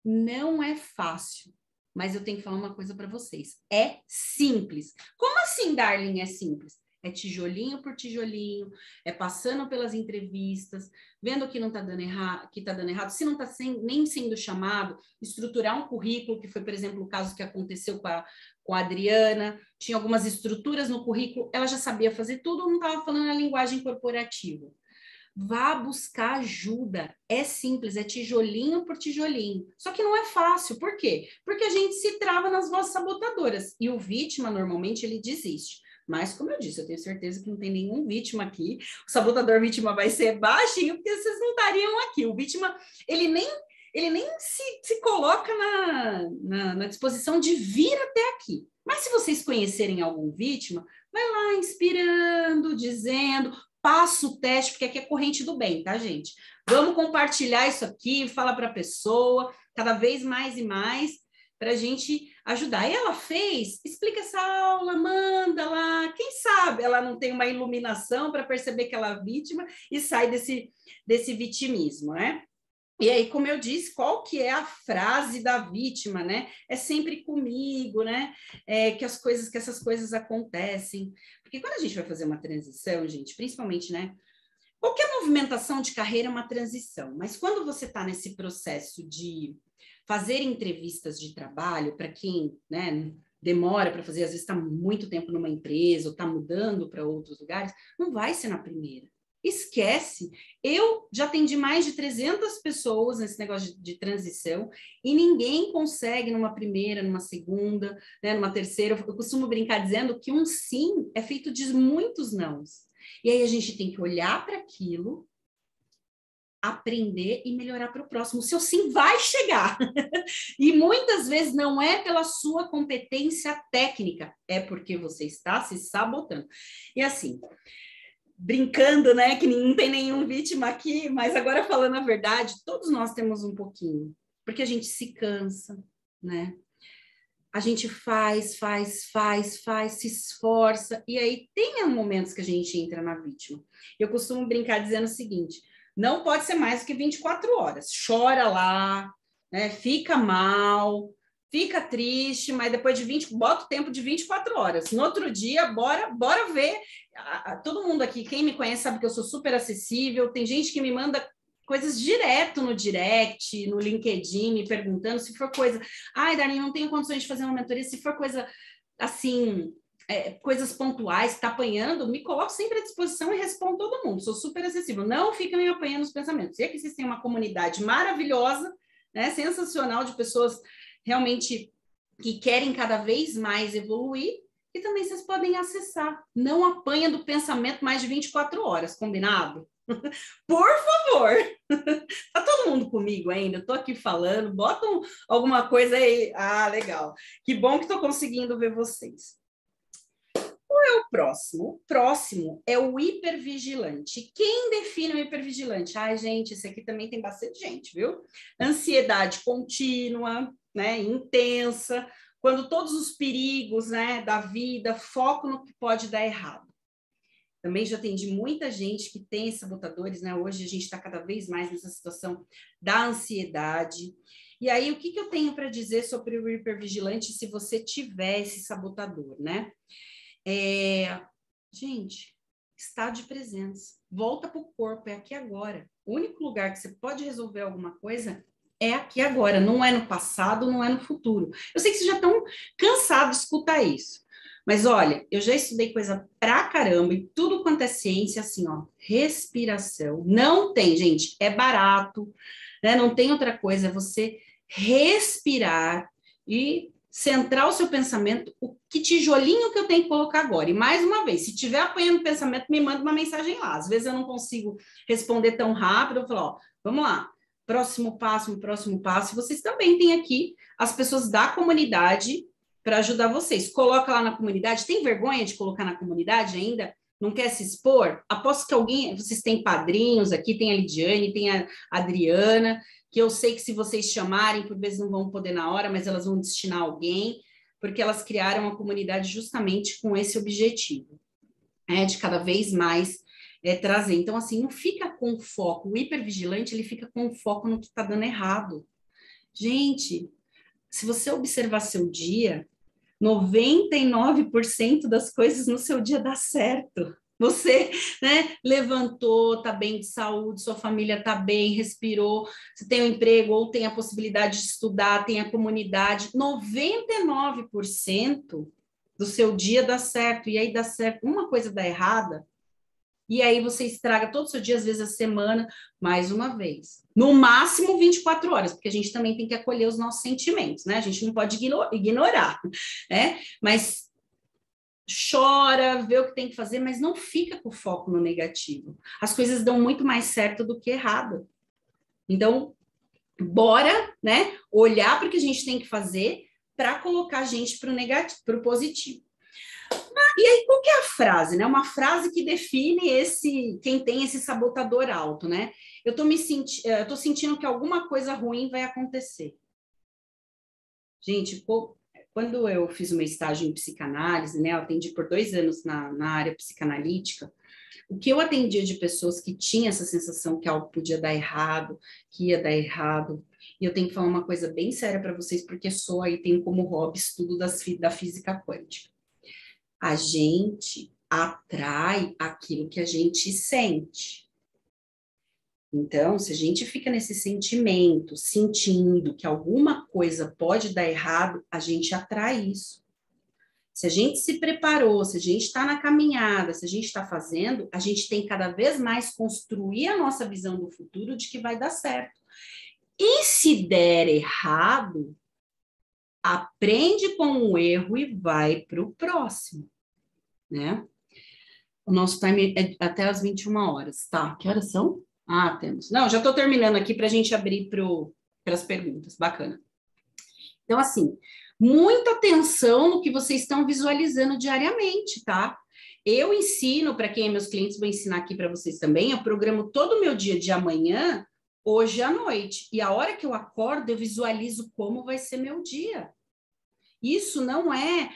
Speaker 1: Não é fácil, mas eu tenho que falar uma coisa para vocês. É simples. Como assim, Darling, é simples? É tijolinho por tijolinho, é passando pelas entrevistas, vendo que não está dando errado, que está dando errado, se não está nem sendo chamado, estruturar um currículo, que foi, por exemplo, o caso que aconteceu com a Adriana, tinha algumas estruturas no currículo, ela já sabia fazer tudo, não estava falando a linguagem corporativa. Vá buscar ajuda. É simples, é tijolinho por tijolinho. Só que não é fácil. Por quê? Porque a gente se trava nas vozes sabotadoras. E o vítima, normalmente, ele desiste. Mas, como eu disse, eu tenho certeza que não tem nenhum vítima aqui. O sabotador vítima vai ser baixinho, porque vocês não estariam aqui. O vítima, ele nem se coloca na disposição de vir até aqui. Mas se vocês conhecerem algum vítima, vai lá inspirando, dizendo, passa o teste, porque aqui é corrente do bem, tá, gente? Vamos compartilhar isso aqui, fala para a pessoa, cada vez mais e mais, para a gente ajudar. E ela fez, explica essa aula, manda lá, quem sabe ela não tem uma iluminação para perceber que ela é vítima e sai desse vitimismo, né? E aí, como eu disse, qual que é a frase da vítima, né? É sempre comigo, né? Que essas coisas acontecem. Porque quando a gente vai fazer uma transição, gente, principalmente, né? Qualquer movimentação de carreira é uma transição, mas quando você está nesse processo de fazer entrevistas de trabalho, para quem, né, demora para fazer, às vezes está muito tempo numa empresa ou está mudando para outros lugares, não vai ser na primeira. Esquece. Eu já atendi mais de 300 pessoas nesse negócio de transição e ninguém consegue numa primeira, numa segunda, né, numa terceira. Eu costumo brincar dizendo que um sim é feito de muitos nãos. E aí a gente tem que olhar para aquilo, aprender e melhorar para o próximo. O seu sim vai chegar. E muitas vezes não é pela sua competência técnica, é porque você está se sabotando. E assim, brincando, né, que não tem nenhum vítima aqui, mas agora falando a verdade, todos nós temos um pouquinho, porque a gente se cansa, né? A gente faz, se esforça, e aí tem momentos que a gente entra na vítima. Eu costumo brincar dizendo o seguinte, não pode ser mais do que 24 horas. Chora lá, né, fica mal, fica triste, mas depois de bota o tempo de 24 horas. No outro dia, bora ver. Todo mundo aqui, quem me conhece sabe que eu sou super acessível, tem gente que me manda coisas direto no direct, no LinkedIn, me perguntando se for coisa... Ai, Darlene, não tenho condições de fazer uma mentoria, se for coisa, assim, coisas pontuais, tá apanhando, me coloco sempre à disposição e respondo todo mundo, sou super acessível, não fiquem me apanhando os pensamentos. E aqui vocês têm uma comunidade maravilhosa, né, sensacional, de pessoas realmente que querem cada vez mais evoluir, e também vocês podem acessar. Não apanha do pensamento mais de 24 horas, combinado? Por favor! Tá todo mundo comigo ainda? Eu tô aqui falando, botam alguma coisa aí. Ah, legal. Que bom que tô conseguindo ver vocês. Qual é o próximo? O próximo é o hipervigilante. Quem define o hipervigilante? Ai, gente, esse aqui também tem bastante gente, viu? Ansiedade contínua, né, intensa, quando todos os perigos, né, da vida, foco no que pode dar errado. Também já atendi muita gente que tem sabotadores, né? Hoje a gente está cada vez mais nessa situação da ansiedade. E aí, o que eu tenho para dizer sobre o hipervigilante se você tiver esse sabotador, né? Gente, estado de presença. Volta para o corpo, é aqui agora. O único lugar que você pode resolver alguma coisa é aqui agora, não é no passado, não é no futuro. Eu sei que vocês já estão cansados de escutar isso. Mas olha, eu já estudei coisa pra caramba e tudo quanto é ciência, assim, ó, respiração. Não tem, gente, é barato, né? Não tem outra coisa, é você respirar e centrar o seu pensamento, que tijolinho que eu tenho que colocar agora. E mais uma vez, se tiver apanhando o pensamento, me manda uma mensagem lá. Às vezes eu não consigo responder tão rápido, eu falo, ó, vamos lá, próximo passo. E vocês também têm aqui as pessoas da comunidade para ajudar vocês. Coloca lá na comunidade. Tem vergonha de colocar na comunidade ainda? Não quer se expor? Aposto que vocês têm padrinhos aqui, tem a Lidiane, tem a Adriana, que eu sei que se vocês chamarem, por vezes não vão poder na hora, mas elas vão destinar alguém porque elas criaram a comunidade justamente com esse objetivo, de cada vez mais trazer. Então, assim, não fica com foco. O hipervigilante, ele fica com foco no que está dando errado. Gente, se você observar seu dia, 99% das coisas no seu dia dá certo. Você, né, levantou, tá bem de saúde, sua família tá bem, respirou, você tem um emprego ou tem a possibilidade de estudar, tem a comunidade. 99% do seu dia dá certo, e aí dá certo, uma coisa dá errada, e aí você estraga todo o seu dia, às vezes a semana, mais uma vez. No máximo 24 horas, porque a gente também tem que acolher os nossos sentimentos, né? A gente não pode ignorar, né? Mas chora, vê o que tem que fazer, mas não fica com foco no negativo. As coisas dão muito mais certo do que errado. Então, bora, né, olhar para o que a gente tem que fazer para colocar a gente para o negativo, para o positivo. E aí, qual que é a frase, né? Uma frase que define quem tem esse sabotador alto, né? Eu tô sentindo que alguma coisa ruim vai acontecer. Gente, quando eu fiz o meu estágio em psicanálise, né? Eu atendi por 2 anos na área psicanalítica. O que eu atendia de pessoas que tinham essa sensação que algo podia dar errado, que ia dar errado. E eu tenho que falar uma coisa bem séria para vocês, porque sou aí, tenho como hobby estudo da física quântica. A gente atrai aquilo que a gente sente. Então, se a gente fica nesse sentimento, sentindo que alguma coisa pode dar errado, a gente atrai isso. Se a gente se preparou, se a gente está na caminhada, se a gente está fazendo, a gente tem cada vez mais construir a nossa visão do futuro de que vai dar certo. E se der errado, aprende com o erro e vai para o próximo, né? O nosso time é até às 21 horas, tá? Que horas são? Ah, temos. Não, já estou terminando aqui para a gente abrir para as perguntas. Bacana. Então, assim, muita atenção no que vocês estão visualizando diariamente, tá? Eu ensino, para quem é meus clientes, vou ensinar aqui para vocês também, eu programo todo o meu dia de amanhã, hoje à noite. E a hora que eu acordo, eu visualizo como vai ser meu dia. Isso não é,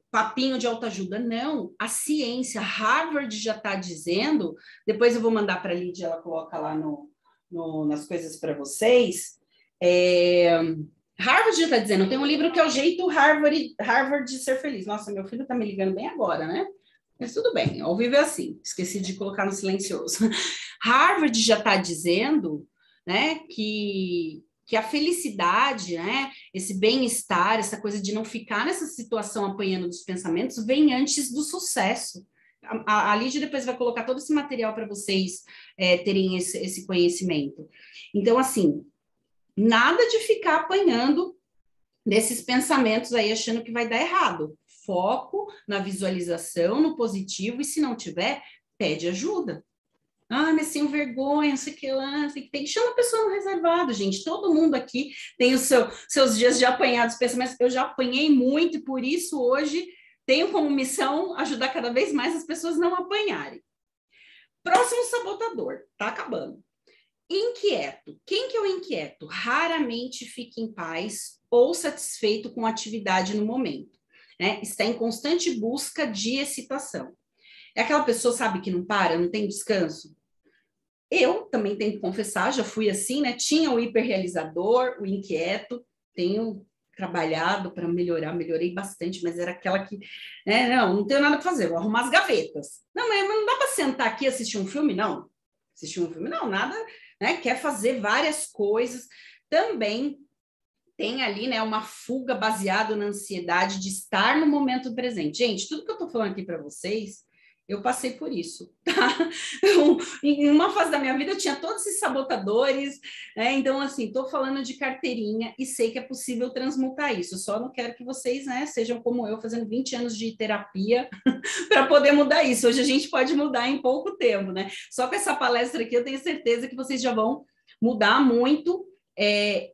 Speaker 1: papinho de autoajuda, não. A ciência, Harvard já está dizendo, depois eu vou mandar para a Lídia, ela coloca lá nas coisas para vocês. Harvard já está dizendo, tem um livro que é o jeito Harvard de ser feliz. Nossa, meu filho está me ligando bem agora, né? Mas tudo bem, ao vivo é assim, esqueci de colocar no silencioso. Harvard já está dizendo, né, que a felicidade, né, esse bem-estar, essa coisa de não ficar nessa situação apanhando dos pensamentos, vem antes do sucesso. A Lídia depois vai colocar todo esse material para vocês terem esse conhecimento. Então, assim, nada de ficar apanhando desses pensamentos aí, achando que vai dar errado. Foco na visualização, no positivo, e se não tiver, pede ajuda. Mas sem vergonha, não sei o que lá, não sei o que tem. Chama a pessoa no reservado, gente. Todo mundo aqui tem os seus dias de apanhar dos pensamentos. Eu já apanhei muito, e por isso hoje tenho como missão ajudar cada vez mais as pessoas a não apanharem. Próximo sabotador, tá acabando. Inquieto. Quem que é o inquieto? Raramente fica em paz ou satisfeito com a atividade no momento, né? Está em constante busca de excitação. É aquela pessoa, sabe, que não para, não tem descanso? Eu também tenho que confessar, já fui assim, né? Tinha o hiperrealizador, o inquieto, tenho trabalhado para melhorar, melhorei bastante, mas era aquela que, né, não tenho nada para fazer, vou arrumar as gavetas. Não, mas não dá para sentar aqui e assistir um filme, não. Assistir um filme, não, nada, né? Quer fazer várias coisas. Também tem ali, né, uma fuga baseada na ansiedade de estar no momento presente. Gente, tudo que eu estou falando aqui para vocês, eu passei por isso, tá? Em uma fase da minha vida eu tinha todos esses sabotadores, né? Então, assim, estou falando de carteirinha e sei que é possível transmutar isso. Só não quero que vocês, né, sejam como eu, fazendo 20 anos de terapia para poder mudar isso. Hoje a gente pode mudar em pouco tempo, né? Só com essa palestra aqui eu tenho certeza que vocês já vão mudar muito,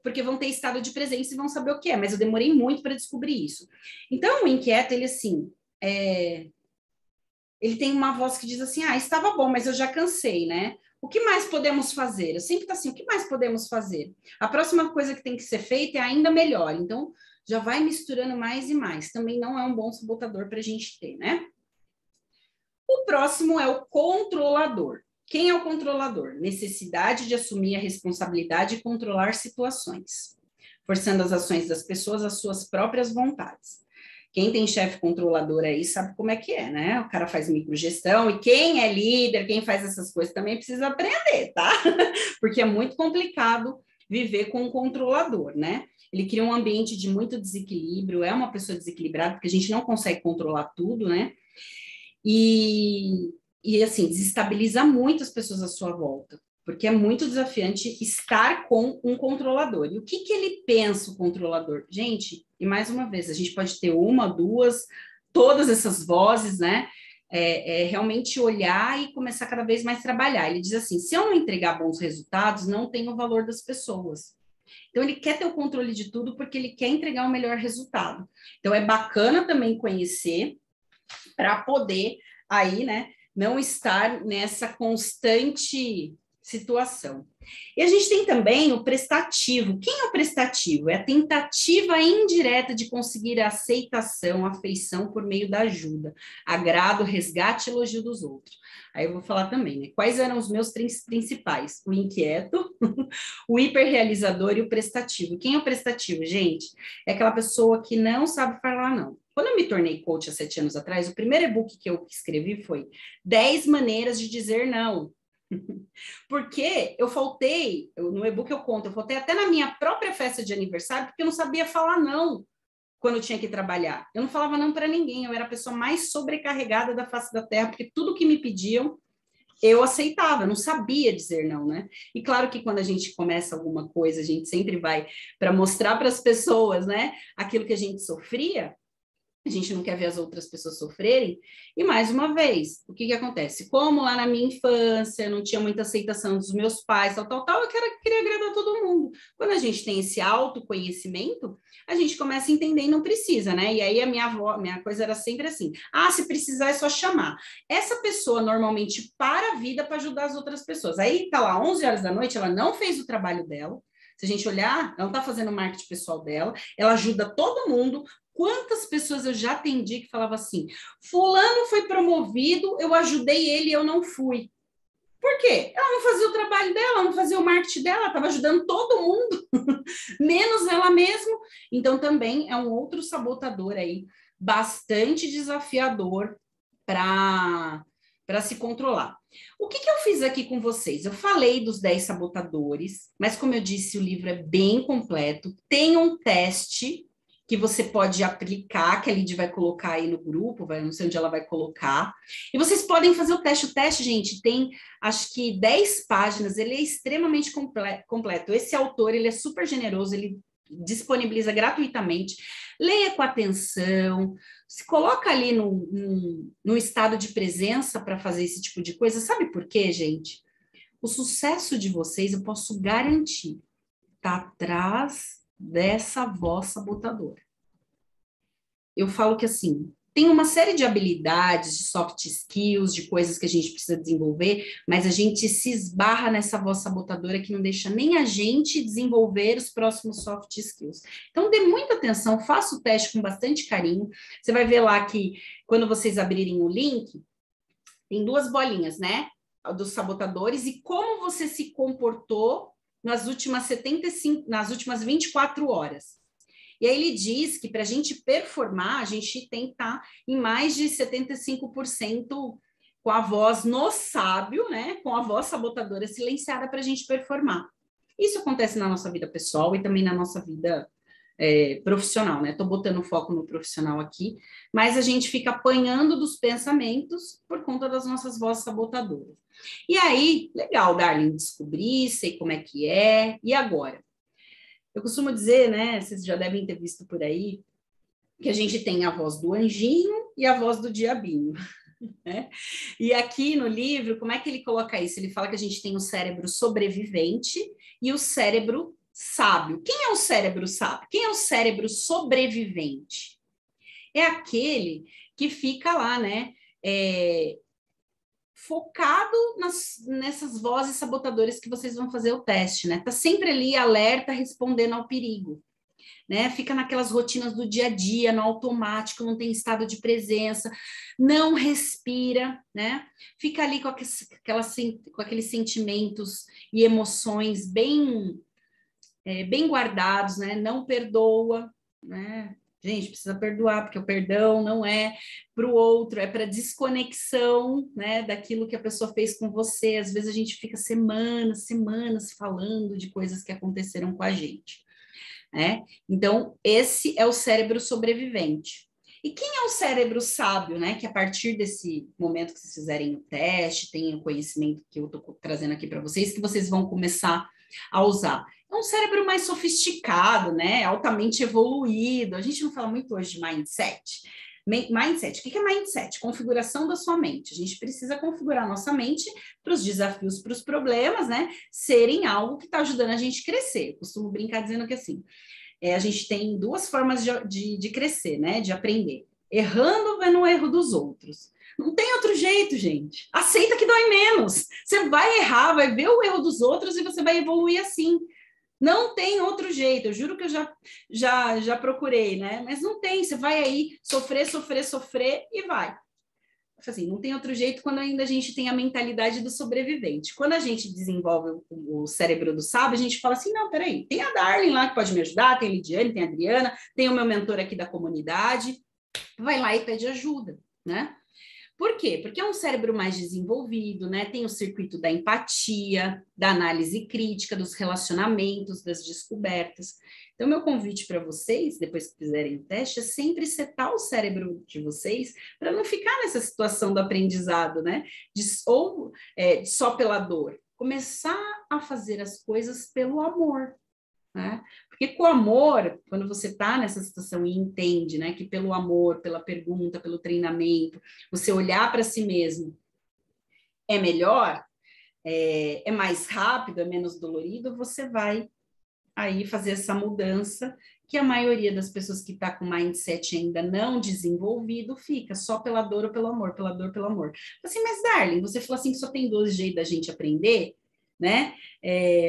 Speaker 1: porque vão ter estado de presença e vão saber o que é, mas eu demorei muito para descobrir isso. Então, o inquieto, ele assim... ele tem uma voz que diz assim, estava bom, mas eu já cansei, né? O que mais podemos fazer? Eu sempre estou assim, o que mais podemos fazer? A próxima coisa que tem que ser feita é ainda melhor. Então, já vai misturando mais e mais. Também não é um bom sabotador para a gente ter, né? O próximo é o controlador. Quem é o controlador? Necessidade de assumir a responsabilidade e controlar situações, forçando as ações das pessoas às suas próprias vontades. Quem tem chefe controlador aí sabe como é que é, né? O cara faz microgestão e quem é líder, quem faz essas coisas também precisa aprender, tá? Porque é muito complicado viver com um controlador, né? Ele cria um ambiente de muito desequilíbrio, é uma pessoa desequilibrada, porque a gente não consegue controlar tudo, né? E assim, desestabiliza muito as pessoas à sua volta, porque é muito desafiante estar com um controlador. E o que ele pensa, o controlador? Gente, e mais uma vez, a gente pode ter uma, duas, todas essas vozes, né? Realmente olhar e começar cada vez mais a trabalhar. Ele diz assim, se eu não entregar bons resultados, não tenho o valor das pessoas. Então, ele quer ter o controle de tudo porque ele quer entregar o melhor resultado. Então, é bacana também conhecer para poder aí, né, não estar nessa constante situação. E a gente tem também o prestativo. Quem é o prestativo? É a tentativa indireta de conseguir a aceitação, a afeição por meio da ajuda, agrado, resgate e elogio dos outros. Aí eu vou falar também, né? Quais eram os meus principais? O inquieto, o hiperrealizador e o prestativo. Quem é o prestativo, gente? É aquela pessoa que não sabe falar não. Quando eu me tornei coach há 7 anos atrás, o primeiro e-book que eu escrevi foi 10 maneiras de dizer não. Porque eu faltei, no e-book eu conto, eu faltei até na minha própria festa de aniversário, porque eu não sabia falar não quando eu tinha que trabalhar. Eu não falava não para ninguém, eu era a pessoa mais sobrecarregada da face da terra, porque tudo que me pediam, eu aceitava, eu não sabia dizer não, né? E claro que quando a gente começa alguma coisa, a gente sempre vai para mostrar para as pessoas, né, aquilo que a gente sofria. A gente não quer ver as outras pessoas sofrerem. E, mais uma vez, o que acontece? Como lá na minha infância, não tinha muita aceitação dos meus pais, tal, eu queria agradar todo mundo. Quando a gente tem esse autoconhecimento, a gente começa a entender e não precisa, né? E aí a minha avó, minha coisa era sempre assim, se precisar é só chamar. Essa pessoa normalmente para a vida para ajudar as outras pessoas. Aí tá lá, 11 horas da noite, ela não fez o trabalho dela. Se a gente olhar, ela não está fazendo o marketing pessoal dela, ela ajuda todo mundo. Quantas pessoas eu já atendi que falavam assim, fulano foi promovido, eu ajudei ele e eu não fui. Por quê? Ela não fazia o trabalho dela, não fazia o marketing dela, estava ajudando todo mundo, menos ela mesma. Então, também é um outro sabotador aí, bastante desafiador para se controlar. O que eu fiz aqui com vocês? Eu falei dos 10 sabotadores, mas como eu disse, o livro é bem completo, tem um teste que você pode aplicar, que a Lid vai colocar aí no grupo, não sei onde ela vai colocar. E vocês podem fazer o teste. O teste, gente, tem acho que 10 páginas, ele é extremamente completo. Esse autor, ele é super generoso, ele disponibiliza gratuitamente. Leia com atenção, se coloca ali no estado de presença para fazer esse tipo de coisa. Sabe por quê, gente? O sucesso de vocês, eu posso garantir, está atrás dessa voz sabotadora. Eu falo que, assim, tem uma série de habilidades, de soft skills, de coisas que a gente precisa desenvolver, mas a gente se esbarra nessa voz sabotadora que não deixa nem a gente desenvolver os próximos soft skills. Então, dê muita atenção, faça o teste com bastante carinho. Você vai ver lá que, quando vocês abrirem o link, tem 2 bolinhas, né? Dos sabotadores e como você se comportou nas últimas 24 horas. E aí ele diz que para a gente performar, a gente tem que estar em mais de 75% com a voz no sábio, né? Com a voz sabotadora silenciada para a gente performar. Isso acontece na nossa vida pessoal e também na nossa vida profissional, né? Estou botando foco no profissional aqui, mas a gente fica apanhando dos pensamentos por conta das nossas vozes sabotadoras. E aí, legal, Darling, descobri, sei como é que é, e agora? Eu costumo dizer, né, vocês já devem ter visto por aí, que a gente tem a voz do anjinho e a voz do diabinho. Né? E aqui no livro, como é que ele coloca isso? Ele fala que a gente tem o cérebro sobrevivente e o cérebro sábio. Quem é o cérebro sábio? Quem é o cérebro sobrevivente? É aquele que fica lá, né? Focado nessas vozes sabotadoras que vocês vão fazer o teste, né? Tá sempre ali alerta, respondendo ao perigo. né? Fica naquelas rotinas do dia a dia, no automático, não tem estado de presença, não respira, né? Fica ali com aqueles sentimentos e emoções bem guardados, né? Não perdoa, né? Gente, precisa perdoar, porque o perdão não é para o outro, é para desconexão, né, daquilo que a pessoa fez com você. Às vezes a gente fica semanas falando de coisas que aconteceram com a gente, né? Então, esse é o cérebro sobrevivente. E quem é o cérebro sábio, né? Que a partir desse momento que vocês fizerem o teste, tenham o conhecimento que eu estou trazendo aqui para vocês, que vocês vão começar a usar. É um cérebro mais sofisticado, né? Altamente evoluído. A gente não fala muito hoje de mindset. Mindset, o que é mindset? Configuração da sua mente. A gente precisa configurar a nossa mente para os desafios, para os problemas, né? Serem algo que está ajudando a gente a crescer. Eu costumo brincar dizendo que assim, a gente tem duas formas de crescer, né? De aprender. Errando, vendo o erro dos outros. Não tem outro jeito, gente. Aceita que dói menos. Você vai errar, vai ver o erro dos outros e você vai evoluir assim. Não tem outro jeito. Eu juro que eu já procurei, né? Mas não tem. Você vai aí sofrer e vai. Assim, não tem outro jeito quando ainda a gente tem a mentalidade do sobrevivente. Quando a gente desenvolve o cérebro do sábio, a gente fala assim, não, peraí, tem a Darlene lá que pode me ajudar, tem a Lidiane, tem a Adriana, tem o meu mentor aqui da comunidade. Vai lá e pede ajuda, né? Por quê? Porque é um cérebro mais desenvolvido, né? Tem o circuito da empatia, da análise crítica, dos relacionamentos, das descobertas. Então, meu convite para vocês, depois que fizerem o teste, é sempre setar o cérebro de vocês para não ficar nessa situação do aprendizado, né? Só pela dor. Começar a fazer as coisas pelo amor, né? Porque com o amor, quando você está nessa situação e entende, né, que pelo amor, pela pergunta, pelo treinamento, você olhar para si mesmo é melhor, é mais rápido, é menos dolorido, você vai aí fazer essa mudança que a maioria das pessoas que está com mindset ainda não desenvolvido fica só pela dor ou pelo amor, pela dor, pelo amor. Assim, mas Darlene, você falou assim que só tem 2 jeitos da gente aprender, né?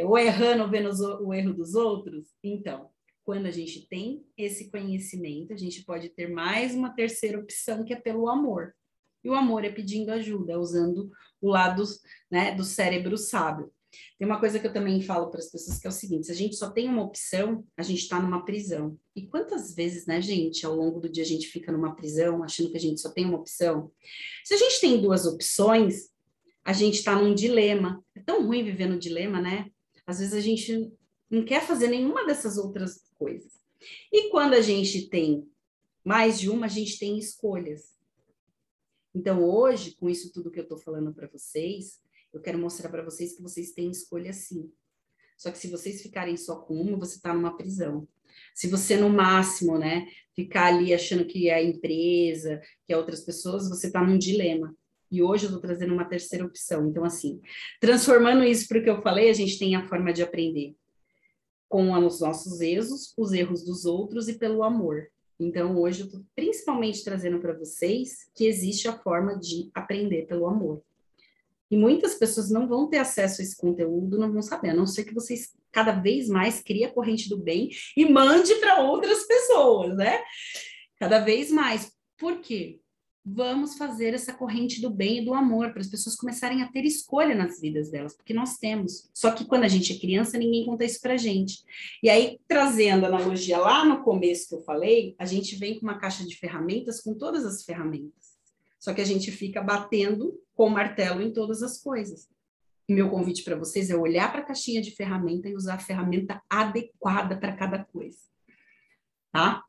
Speaker 1: Ou errando ou vendo o erro dos outros. Então, quando a gente tem esse conhecimento, a gente pode ter mais uma terceira opção, que é pelo amor. E o amor é pedindo ajuda, é usando o lado, né, do cérebro sábio. Tem uma coisa que eu também falo para as pessoas, que é o seguinte, se a gente só tem uma opção, a gente está numa prisão. E quantas vezes, né, gente, ao longo do dia a gente fica numa prisão, achando que a gente só tem uma opção? Se a gente tem 2 opções, a gente está num dilema. É tão ruim viver no dilema, né? Às vezes a gente não quer fazer nenhuma dessas outras coisas. E quando a gente tem mais de uma, a gente tem escolhas. Então, hoje, com isso tudo que eu estou falando para vocês, eu quero mostrar para vocês que vocês têm escolha sim. Só que se vocês ficarem só com uma, você está numa prisão. Se você, no máximo, né, ficar ali achando que é a empresa, que é outras pessoas, você está num dilema. E hoje eu estou trazendo uma terceira opção. Então, assim, transformando isso para o que eu falei, a gente tem a forma de aprender com os nossos erros, os erros dos outros e pelo amor. Então, hoje eu estou principalmente trazendo para vocês que existe a forma de aprender pelo amor. E muitas pessoas não vão ter acesso a esse conteúdo, não vão saber, a não ser que vocês cada vez mais criem a corrente do bem e mande para outras pessoas, né? Cada vez mais. Por quê? Vamos fazer essa corrente do bem e do amor, para as pessoas começarem a ter escolha nas vidas delas, porque nós temos. Só que quando a gente é criança, ninguém conta isso para a gente. E aí, trazendo a analogia lá no começo que eu falei, a gente vem com uma caixa de ferramentas, com todas as ferramentas. Só que a gente fica batendo com o martelo em todas as coisas. E meu convite para vocês é olhar para a caixinha de ferramenta e usar a ferramenta adequada para cada coisa. Tá?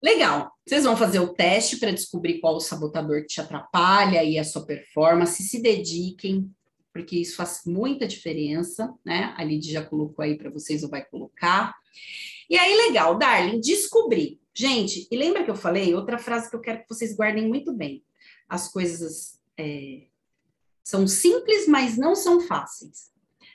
Speaker 1: Legal. Vocês vão fazer o teste para descobrir qual o sabotador que te atrapalha e a sua performance. Se dediquem, porque isso faz muita diferença, né? A Lidy já colocou aí para vocês ou vai colocar. E aí, legal, Darlene, descobri. Gente, e lembra que eu falei? Outra frase que eu quero que vocês guardem muito bem. As coisas são simples, mas não são fáceis,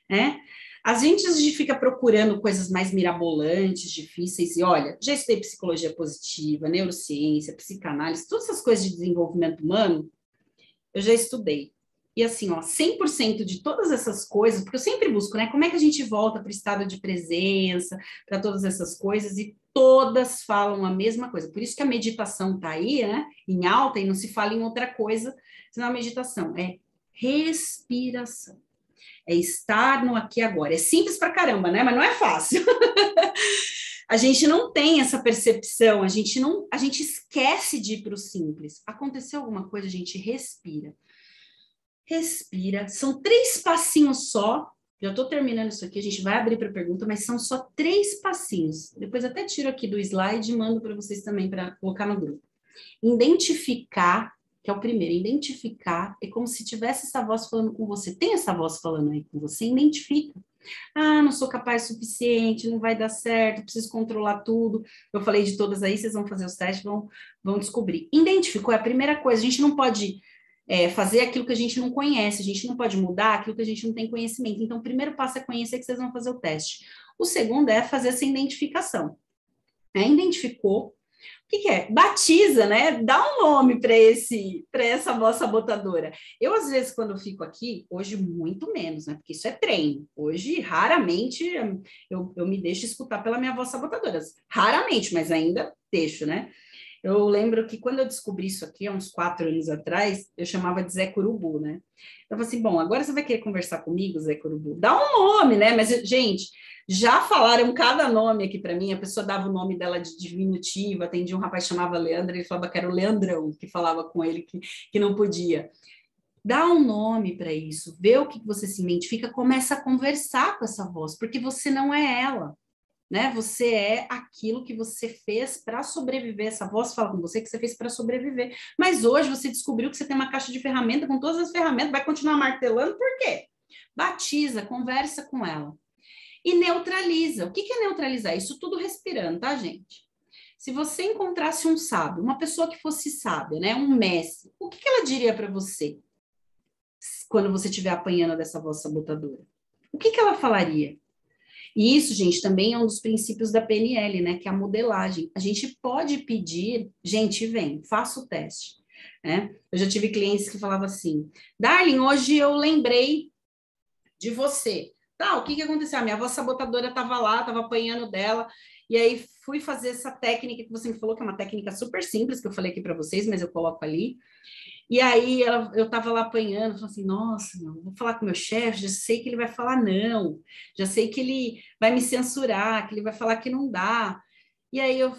Speaker 1: né? A gente fica procurando coisas mais mirabolantes, difíceis, e olha, já estudei psicologia positiva, neurociência, psicanálise, todas essas coisas de desenvolvimento humano, eu já estudei. E assim, ó, 100% de todas essas coisas, porque eu sempre busco, né? Como é que a gente volta para o estado de presença, para todas essas coisas, e todas falam a mesma coisa. Por isso que a meditação está aí, né? Em alta, e não se fala em outra coisa, senão a meditação é respiração. É estar no aqui e agora. É simples pra caramba, né? Mas não é fácil. A gente não tem essa percepção, a gente esquece de ir para o simples. Aconteceu alguma coisa, a gente respira. Respira. São 3 passinhos só. Já estou terminando isso aqui, a gente vai abrir para pergunta, mas são só 3 passinhos. Depois até tiro aqui do slide e mando para vocês também para colocar no grupo. Identificar, que é o primeiro, identificar é como se tivesse essa voz falando com você. Tem essa voz falando aí com você? Identifica. Ah, não sou capaz o suficiente, não vai dar certo, preciso controlar tudo. Eu falei de todas aí, vocês vão fazer os testes, vão descobrir. Identificou, é a primeira coisa, a gente não pode fazer aquilo que a gente não conhece, a gente não pode mudar aquilo que a gente não tem conhecimento. Então, o primeiro passo é conhecer que vocês vão fazer o teste. O segundo é fazer essa identificação. Identificou, o que é? Batiza, né? Dá um nome para essa voz sabotadora. Eu, às vezes, quando eu fico aqui, hoje muito menos, né? Porque isso é treino. Hoje, raramente, eu me deixo escutar pela minha voz sabotadora. Raramente, mas ainda deixo, né? Eu lembro que quando eu descobri isso aqui, há uns 4 anos atrás, eu chamava de Zé Curubu, né? Eu falei assim, bom, agora você vai querer conversar comigo, Zé Curubu? Dá um nome, né? Mas, gente, já falaram cada nome aqui para mim, a pessoa dava o nome dela de diminutivo, atendia um rapaz que chamava Leandro, ele falava que era o Leandrão, que falava com ele que não podia. Dá um nome para isso, vê o que você se identifica, começa a conversar com essa voz, porque você não é ela. Né? Você é aquilo que você fez para sobreviver. Essa voz fala com você que você fez para sobreviver. Mas hoje você descobriu que você tem uma caixa de ferramenta com todas as ferramentas, vai continuar martelando, por quê? Batiza, conversa com ela. E neutraliza. O que é neutralizar? Isso tudo respirando, tá, gente? Se você encontrasse um sábio, uma pessoa que fosse sábia, né? Um mestre, o que ela diria para você quando você estiver apanhando dessa voz sabotadora? O que ela falaria? E isso, gente, também é um dos princípios da PNL, né? Que é a modelagem. A gente pode pedir, gente, vem, faça o teste. Né? Eu já tive clientes que falavam assim, Darling, hoje eu lembrei de você. Tá, o que aconteceu? A minha voz sabotadora estava lá, estava apanhando dela, e aí fui fazer essa técnica que você me falou, que é uma técnica super simples, que eu falei aqui para vocês, mas eu coloco ali. E aí eu estava lá apanhando, falei assim, nossa, não, vou falar com o meu chefe, já sei que ele vai falar não, já sei que ele vai me censurar, que ele vai falar que não dá. E aí eu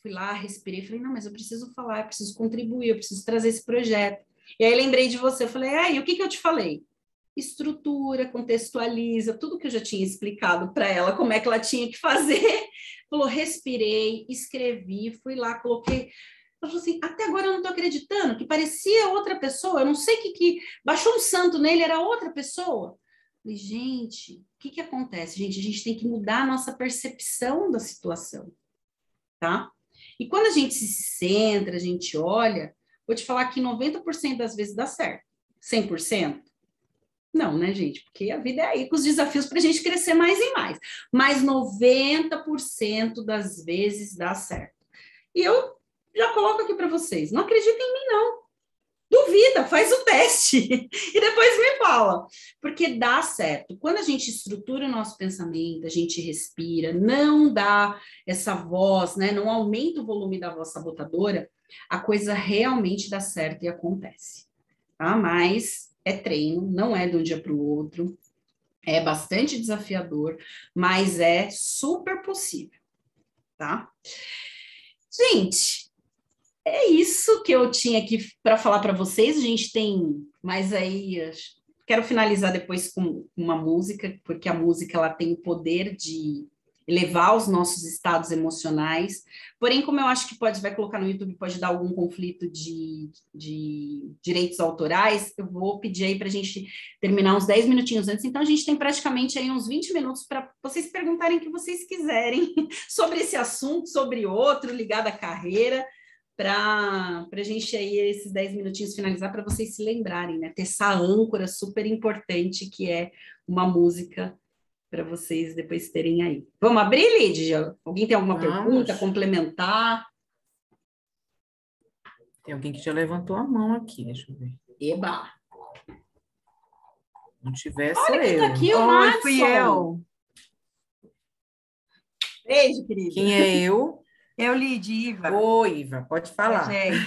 Speaker 1: fui lá, respirei, falei, não, mas eu preciso falar, eu preciso contribuir, eu preciso trazer esse projeto. E aí lembrei de você, eu falei, e o que eu te falei? Estrutura, contextualiza, tudo que eu já tinha explicado para ela, como é que ela tinha que fazer. Falou, respirei, escrevi, fui lá, coloquei. Ela falou assim, até agora eu não estou acreditando, que parecia outra pessoa, eu não sei que baixou um santo nele, era outra pessoa. Falei, gente, o que acontece? Gente, a gente tem que mudar a nossa percepção da situação, tá? E quando a gente se centra, a gente olha, vou te falar que 90% das vezes dá certo. 100%? Não, né, gente? Porque a vida é aí com os desafios para a gente crescer mais e mais. Mas 90% das vezes dá certo. E eu já coloco aqui para vocês. Não acredita em mim, não. Duvida, faz o teste e depois me fala. Porque dá certo. Quando a gente estrutura o nosso pensamento, a gente respira, não dá essa voz, né? Não aumenta o volume da voz sabotadora, a coisa realmente dá certo e acontece. Tá? Mas é treino, não é de um dia para o outro. É bastante desafiador, mas é super possível, tá? Gente, é isso que eu tinha aqui para falar para vocês. A gente tem mais aí. Quero finalizar depois com uma música, porque a música ela tem o poder de elevar os nossos estados emocionais. Porém, como eu acho que vai colocar no YouTube, pode dar algum conflito de direitos autorais, eu vou pedir aí para a gente terminar uns 10 minutinhos antes. Então, a gente tem praticamente aí uns 20 minutos para vocês perguntarem o que vocês quiserem sobre esse assunto, sobre outro, ligado à carreira, para a gente aí, esses 10 minutinhos finalizar, para vocês se lembrarem, né? Ter essa âncora super importante que é uma música para vocês depois terem aí. Vamos abrir, Lídia? Alguém tem alguma pergunta, complementar?
Speaker 2: Tem alguém que já levantou a mão aqui, deixa eu ver.
Speaker 1: Eba!
Speaker 2: Não tiver, sou
Speaker 1: Olha quem tá
Speaker 2: eu.
Speaker 1: aqui, o
Speaker 4: Oi,
Speaker 1: Madison.
Speaker 4: fui eu. Beijo, querida.
Speaker 2: Quem é eu?
Speaker 4: Eu, Lid, Iva.
Speaker 2: Oi, Iva, pode
Speaker 4: Oi,
Speaker 2: falar.
Speaker 4: gente.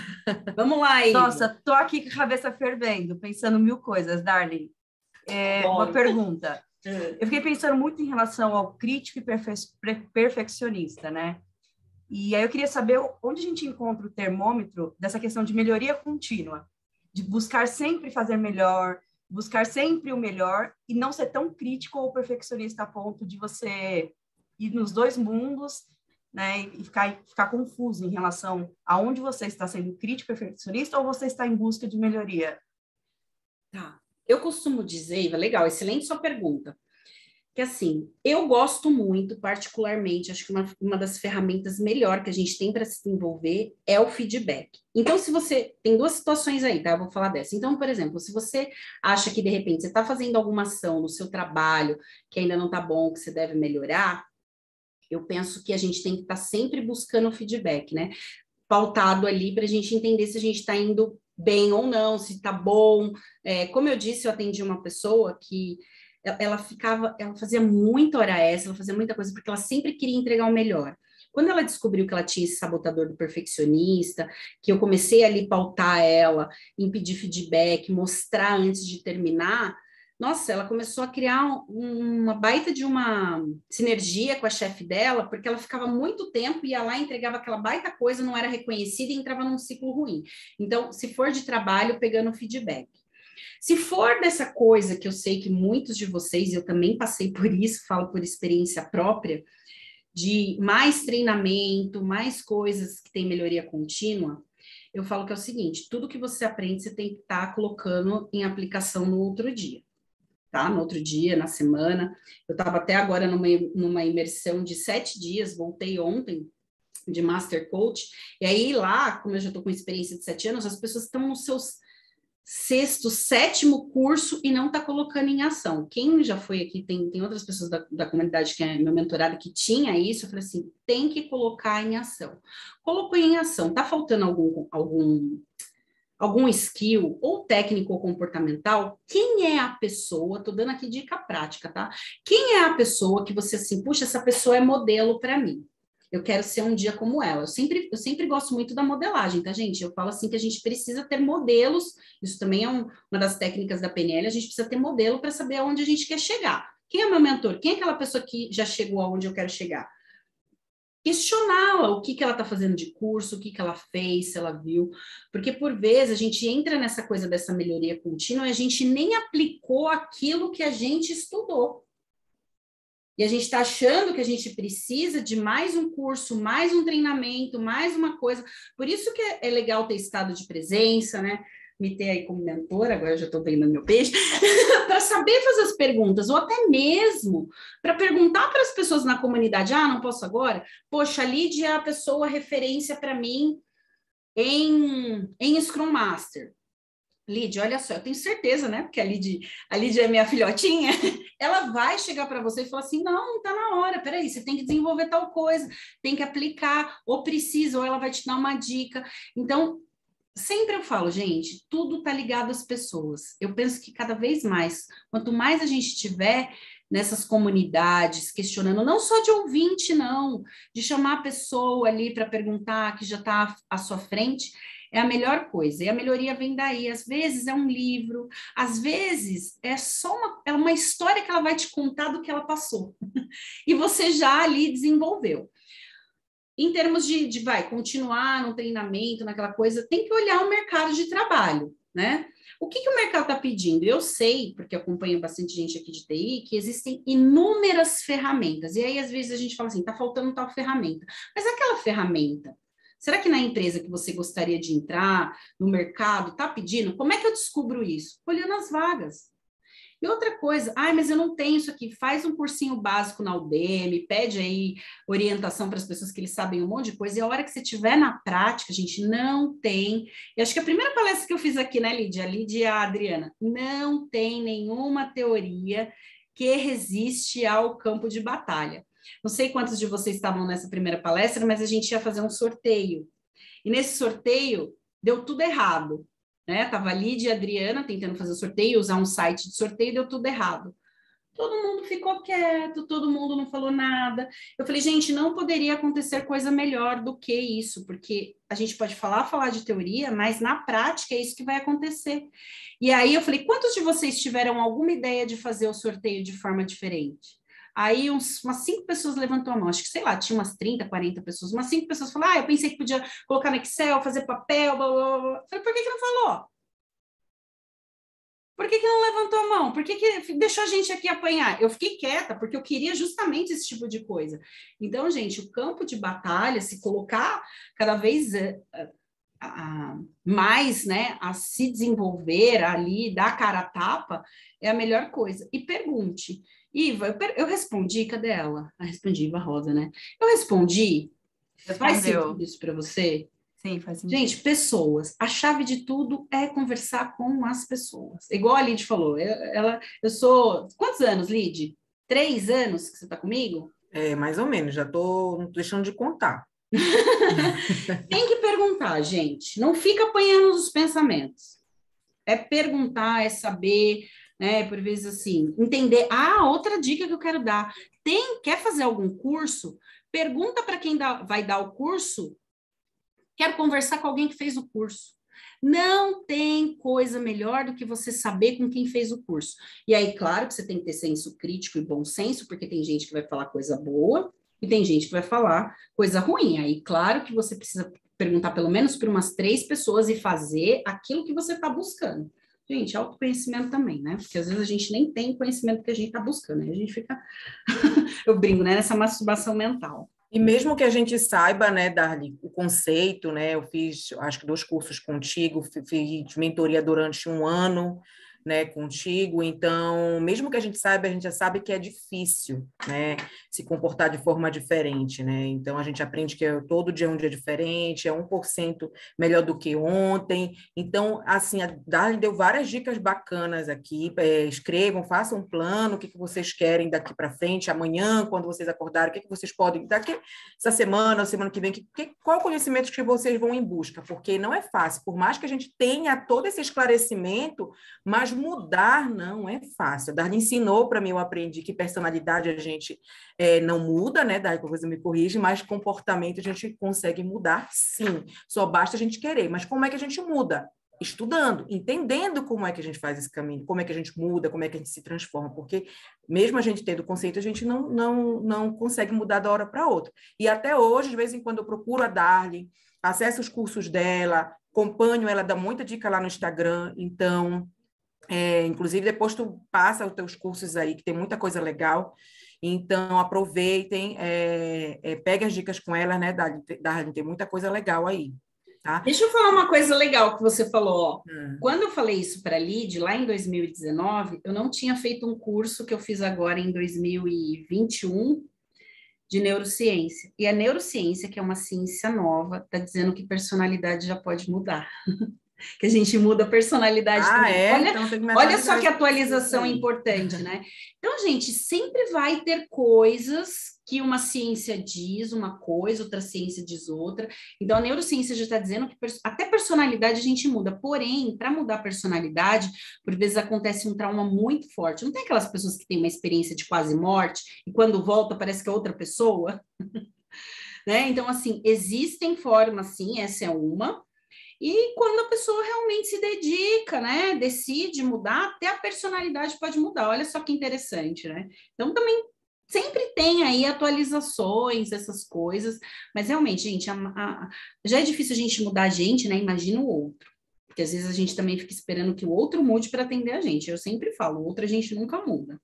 Speaker 1: Vamos lá, Iva.
Speaker 4: Nossa, tô aqui com a cabeça fervendo, pensando mil coisas, Darling. Uma
Speaker 1: Adoro.
Speaker 4: pergunta. Eu fiquei pensando muito em relação ao crítico e perfeccionista, né? E aí eu queria saber onde a gente encontra o termômetro dessa questão de melhoria contínua, de buscar sempre fazer melhor, buscar sempre o melhor e não ser tão crítico ou perfeccionista a ponto de você ir nos dois mundos, né, e ficar confuso em relação a onde você está sendo crítico e perfeccionista ou você está em busca de melhoria.
Speaker 1: Tá. Eu costumo dizer, Iva, legal, excelente sua pergunta. Que assim, eu gosto muito, particularmente, acho que uma das ferramentas melhor que a gente tem para se desenvolver é o feedback. Então, se você tem duas situações aí, tá? Eu vou falar dessa. Então, por exemplo, se você acha que de repente você está fazendo alguma ação no seu trabalho que ainda não está bom, que você deve melhorar, eu penso que a gente tem que estar sempre buscando o feedback, né? Pautado ali para a gente entender se a gente está indo bem ou não, se está bom. Como eu disse, eu atendi uma pessoa que ela fazia muita hora extra, ela fazia muita coisa, porque ela sempre queria entregar o melhor. Quando ela descobriu que ela tinha esse sabotador do perfeccionista, que eu comecei ali pautar ela, em pedir feedback, mostrar antes de terminar, nossa, ela começou a criar uma baita de uma sinergia com a chefe dela, porque ela ficava muito tempo, ia lá, entregava aquela baita coisa, não era reconhecida e entrava num ciclo ruim. Então, se for de trabalho, pegando feedback. Se for dessa coisa que eu sei que muitos de vocês, eu também passei por isso, falo por experiência própria, de mais treinamento, mais coisas que tem melhoria contínua, eu falo que é o seguinte, tudo que você aprende, você tem que estar colocando em aplicação no outro dia. Tá? No outro dia, na semana. Eu estava até agora numa imersão de 7 dias, voltei ontem, de Master Coach, e aí lá, como eu já estou com experiência de 7 anos, as pessoas estão nos seus 6º, 7º curso e não está colocando em ação. Quem já foi aqui, tem outras pessoas da comunidade que é meu mentorado que tinha isso, eu falei assim, tem que colocar em ação. Colocou em ação, tá faltando algum skill, ou técnico ou comportamental, quem é a pessoa, tô dando aqui dica prática, tá? Quem é a pessoa que você assim, puxa, essa pessoa é modelo para mim. Eu quero ser um dia como ela. Eu sempre gosto muito da modelagem, tá, gente? Eu falo assim que a gente precisa ter modelos, isso também é uma das técnicas da PNL, a gente precisa ter modelo para saber aonde a gente quer chegar. Quem é o meu mentor? Quem é aquela pessoa que já chegou aonde eu quero chegar? Questioná-la, o que ela está fazendo de curso, o que ela fez, se ela viu, porque por vezes a gente entra nessa coisa dessa melhoria contínua e a gente nem aplicou aquilo que a gente estudou. E a gente está achando que a gente precisa de mais um curso, mais um treinamento, mais uma coisa. Por isso que é legal ter estado de presença, né? Me ter aí como mentora, agora eu já estou vendo meu peixe, para saber fazer as perguntas, ou até mesmo para perguntar para as pessoas na comunidade, não posso agora? Poxa, a Lídia é a pessoa referência para mim em Scrum Master. Lídia, olha só, eu tenho certeza, né? Porque a Lídia é minha filhotinha, ela vai chegar para você e falar assim, não está na hora, peraí, você tem que desenvolver tal coisa, tem que aplicar, ou precisa, ou ela vai te dar uma dica. Então, sempre eu falo, gente, tudo está ligado às pessoas. Eu penso que cada vez mais, quanto mais a gente tiver nessas comunidades questionando, não só de ouvinte, não, de chamar a pessoa ali para perguntar que já está à sua frente, é a melhor coisa. E a melhoria vem daí. Às vezes é um livro, às vezes é só uma história que ela vai te contar do que ela passou. E você já ali desenvolveu. Em termos de continuar no treinamento, naquela coisa, tem que olhar o mercado de trabalho, né? O que o mercado está pedindo? Eu sei, porque acompanho bastante gente aqui de TI, que existem inúmeras ferramentas. E aí, às vezes, a gente fala assim, está faltando tal ferramenta. Mas aquela ferramenta, será que na empresa que você gostaria de entrar, no mercado, está pedindo? Como é que eu descubro isso? Olhando as vagas. E outra coisa, mas eu não tenho isso aqui, faz um cursinho básico na Udemy, pede aí orientação para as pessoas que eles sabem um monte de coisa, e a hora que você estiver na prática, a gente não tem, e acho que a primeira palestra que eu fiz aqui, né, Lídia? A Lídia e a Adriana, não tem nenhuma teoria que resiste ao campo de batalha. Não sei quantos de vocês estavam nessa primeira palestra, mas a gente ia fazer um sorteio, e nesse sorteio deu tudo errado. né? Tava a Lídia e a Adriana tentando fazer o sorteio, usar um site de sorteio, deu tudo errado. Todo mundo ficou quieto, todo mundo não falou nada. Eu falei, gente, não poderia acontecer coisa melhor do que isso, porque a gente pode falar de teoria, mas na prática é isso que vai acontecer. E aí eu falei, quantos de vocês tiveram alguma ideia de fazer o sorteio de forma diferente? Aí umas 5 pessoas levantou a mão, acho que, sei lá, tinha umas 30, 40 pessoas, umas 5 pessoas falaram, eu pensei que podia colocar no Excel, fazer papel, blá, blá, blá. Eu falei, por que não falou? Por que não levantou a mão? Por que deixou a gente aqui apanhar? Eu fiquei quieta, porque eu queria justamente esse tipo de coisa. Então, gente, o campo de batalha, se colocar cada vez mais, né, a se desenvolver ali, dar cara a tapa, é a melhor coisa. E pergunte. Iva, eu respondi, cadê ela? Respondi, Iva Rosa, né? Eu respondi. Faz sentido isso para você?
Speaker 4: Sim, faz sentido.
Speaker 1: Gente, pessoas. A chave de tudo é conversar com as pessoas. Igual a Lid falou. Eu sou... Quantos anos, Lid? 3 anos que você está comigo?
Speaker 2: Mais ou menos. Já estou deixando de contar.
Speaker 1: Tem que perguntar, gente. Não fica apanhando os pensamentos. É perguntar, é saber, né? Por vezes, assim, entender. Outra dica que eu quero dar. Quer fazer algum curso? Pergunta para quem vai dar o curso. Quero conversar com alguém que fez o curso. Não tem coisa melhor do que você saber com quem fez o curso. E aí, claro que você tem que ter senso crítico e bom senso, porque tem gente que vai falar coisa boa e tem gente que vai falar coisa ruim. Aí, claro que você precisa perguntar pelo menos para umas 3 pessoas e fazer aquilo que você está buscando. Gente, autoconhecimento também, né? Porque às vezes a gente nem tem conhecimento que a gente está buscando, né? A gente fica, eu brinco, né? Nessa masturbação mental.
Speaker 2: E mesmo que a gente saiba, né, Darly, o conceito, né, eu fiz, acho que 2 cursos contigo, fiz mentoria durante 1 ano, né, contigo, então, mesmo que a gente saiba, a gente já sabe que é difícil, né, se comportar de forma diferente, né, então a gente aprende que todo dia é um dia diferente, é 1% melhor do que ontem, então, assim, a Darly deu várias dicas bacanas aqui, escrevam, façam um plano, o que vocês querem daqui para frente, amanhã, quando vocês acordarem, o que vocês podem, daqui, essa semana, semana que vem, qual é o conhecimento que vocês vão em busca, porque não é fácil, por mais que a gente tenha todo esse esclarecimento, mas mudar não é fácil. A Darly ensinou para mim, eu aprendi que personalidade a gente não muda, né? Darly, qualquer coisa me corrige, mas comportamento a gente consegue mudar, sim. Só basta a gente querer. Mas como é que a gente muda? Estudando, entendendo como é que a gente faz esse caminho, como é que a gente muda, como é que a gente se transforma, porque mesmo a gente tendo conceito, a gente não consegue mudar da hora para outra. E até hoje, de vez em quando, eu procuro a Darly, acesso os cursos dela, acompanho ela, dá muita dica lá no Instagram, então... inclusive, depois tu passa os teus cursos aí, que tem muita coisa legal. Então, aproveitem, pegue as dicas com ela, né, Darly? Tem muita coisa legal aí, tá?
Speaker 1: Deixa eu falar uma coisa legal que você falou. Ó. Quando eu falei isso para a Lid, lá em 2019, eu não tinha feito um curso que eu fiz agora em 2021 de neurociência. E a neurociência, que é uma ciência nova, está dizendo que personalidade já pode mudar. Que a gente muda a personalidade também. Olha só que atualização importante, né? Então, gente, sempre vai ter coisas que uma ciência diz uma coisa, outra ciência diz outra. Então, a neurociência já está dizendo que até personalidade a gente muda. Porém, para mudar a personalidade, por vezes acontece um trauma muito forte. Não tem aquelas pessoas que têm uma experiência de quase morte e quando volta parece que é outra pessoa? Né? Então, assim, existem formas, sim, essa é uma. E quando a pessoa realmente se dedica, né, decide mudar, até a personalidade pode mudar. Olha só que interessante, né? Então, também sempre tem aí atualizações, essas coisas, mas realmente, gente, já é difícil a gente mudar a gente, né? Imagina o outro. Porque às vezes a gente também fica esperando que o outro mude para atender a gente. Eu sempre falo, o outro a gente nunca muda.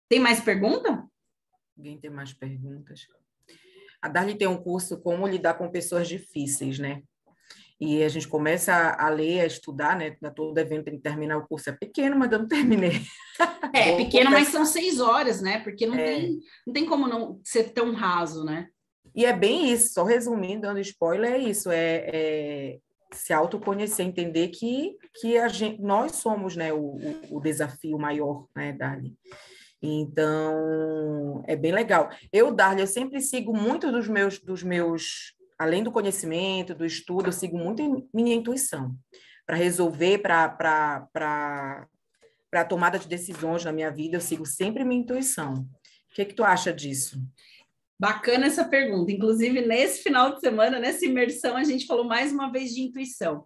Speaker 1: Tem mais pergunta?
Speaker 2: Alguém tem mais perguntas? A Darly tem um curso Como Lidar com Pessoas Difíceis, né? E a gente começa a ler, a estudar, né? Todo evento tem que terminar o curso. É pequeno, mas eu não terminei.
Speaker 1: Pequeno, mas são 6 horas, né? Porque não tem como não ser tão raso, né?
Speaker 2: E é bem isso, só resumindo, dando spoiler, é isso, se autoconhecer, entender que nós somos, né, o desafio maior, né, Darly? Então, é bem legal. Darly, eu sempre sigo muito dos meus além do conhecimento, do estudo, eu sigo muito minha intuição. resolver, para a tomada de decisões na minha vida, eu sigo sempre minha intuição. O que tu acha disso?
Speaker 1: Bacana essa pergunta. Inclusive, nesse final de semana, nessa imersão, a gente falou mais uma vez de intuição.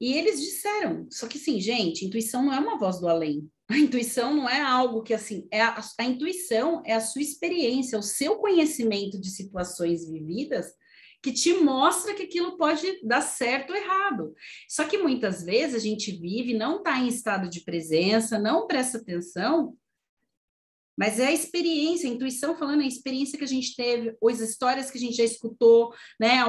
Speaker 1: E eles disseram, só que assim, gente, intuição não é uma voz do além. A intuição não é algo que, assim, a intuição é a sua experiência, o seu conhecimento de situações vividas que te mostra que aquilo pode dar certo ou errado. Só que muitas vezes a gente vive, não está em estado de presença, não presta atenção, mas é a experiência, a intuição falando, a experiência que a gente teve, ou as histórias que a gente já escutou, né?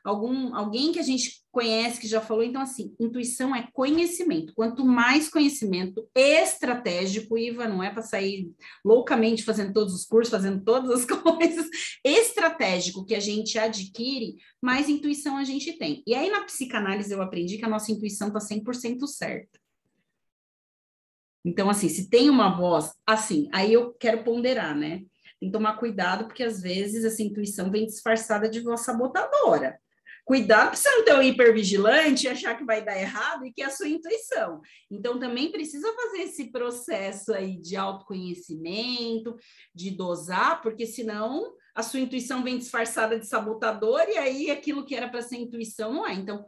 Speaker 1: Alguém que a gente conhece que já falou. Então, assim, intuição é conhecimento. Quanto mais conhecimento estratégico, Iva, não é para sair loucamente fazendo todos os cursos, fazendo todas as coisas, estratégico que a gente adquire, mais intuição a gente tem. E aí, na psicanálise, eu aprendi que a nossa intuição está 100% certa. Então, assim, se tem uma voz, assim, aí eu quero ponderar, né? Tem que tomar cuidado, porque às vezes essa intuição vem disfarçada de voz sabotadora. Cuidado para você não ter um hipervigilante e achar que vai dar errado e que é a sua intuição. Então, também precisa fazer esse processo aí de autoconhecimento, de dosar, porque senão a sua intuição vem disfarçada de sabotador e aí aquilo que era para ser intuição não é. Então,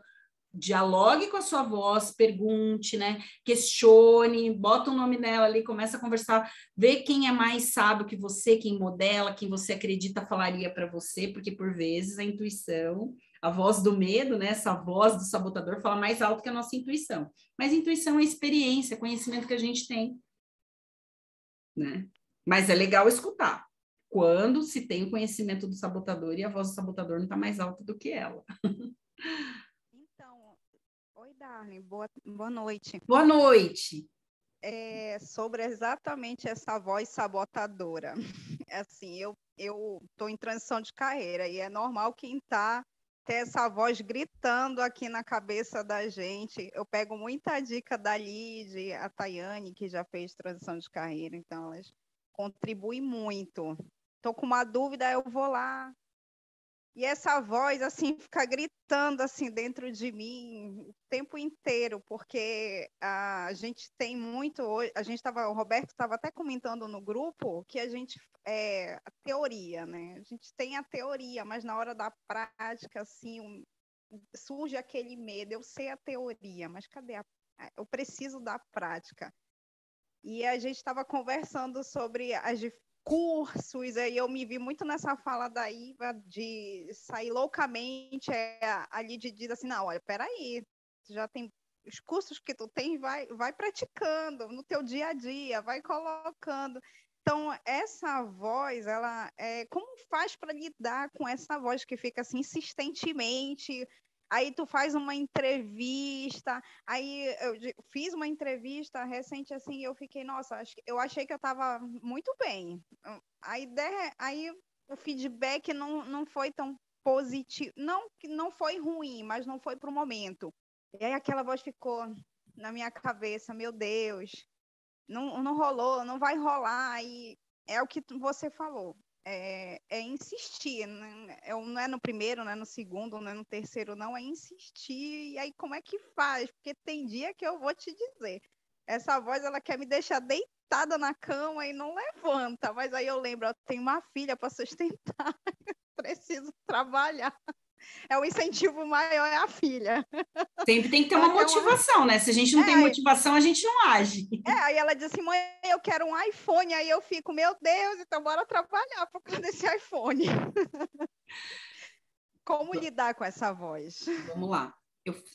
Speaker 1: dialogue com a sua voz, pergunte, né? Questione, bota o nome nela ali, começa a conversar, vê quem é mais sábio que você, quem modela, quem você acredita falaria para você, porque por vezes a intuição, a voz do medo, né? Essa voz do sabotador fala mais alto que a nossa intuição. Mas intuição é experiência, conhecimento que a gente tem, né? Mas é legal escutar quando se tem o conhecimento do sabotador e a voz do sabotador não está mais alta do que ela.
Speaker 5: Oi, Darlene, boa noite.
Speaker 1: Boa noite.
Speaker 5: Sobre exatamente essa voz sabotadora. Assim, eu estou em transição de carreira e é normal quem ter essa voz gritando aqui na cabeça da gente. Eu pego muita dica da Lid, a Tayane, que já fez transição de carreira, então elas contribuem muito. Estou com uma dúvida, eu vou lá. E essa voz, assim, fica gritando, assim, dentro de mim o tempo inteiro, porque a gente tem muito... o Roberto estava até comentando no grupo que a gente... a teoria, né? A gente tem a teoria, mas na hora da prática, assim, surge aquele medo. Eu sei a teoria, mas cadê eu preciso da prática. E a gente estava conversando sobre as cursos, aí eu me vi muito nessa fala da Iva de sair loucamente, ali de dizer assim, não, olha, peraí, já tem os cursos que tu tem, vai praticando no teu dia a dia, vai colocando. Então, essa voz, ela como faz para lidar com essa voz que fica assim insistentemente? Aí tu faz uma entrevista, aí eu fiz uma entrevista recente assim, e eu fiquei, nossa, eu achei que eu estava muito bem. Aí o feedback não foi tão positivo, não que não foi ruim, mas não foi para o momento. E aí aquela voz ficou na minha cabeça, meu Deus, não rolou, não vai rolar. E é o que você falou. É insistir, né? Não é no primeiro, não é no segundo, não é no terceiro, não, é insistir. E aí, como é que faz? Porque tem dia que eu vou te dizer, essa voz, ela quer me deixar deitada na cama e não levanta, mas aí eu lembro, eu tenho uma filha para sustentar, preciso trabalhar. O incentivo maior é a filha.
Speaker 1: Sempre tem que ter uma motivação, né? Se a gente não tem motivação, a gente não age.
Speaker 5: Aí ela diz assim, mãe, eu quero um iPhone. Aí eu fico, meu Deus, então bora trabalhar por causa desse iPhone. Como lidar com essa voz?
Speaker 1: Vamos lá.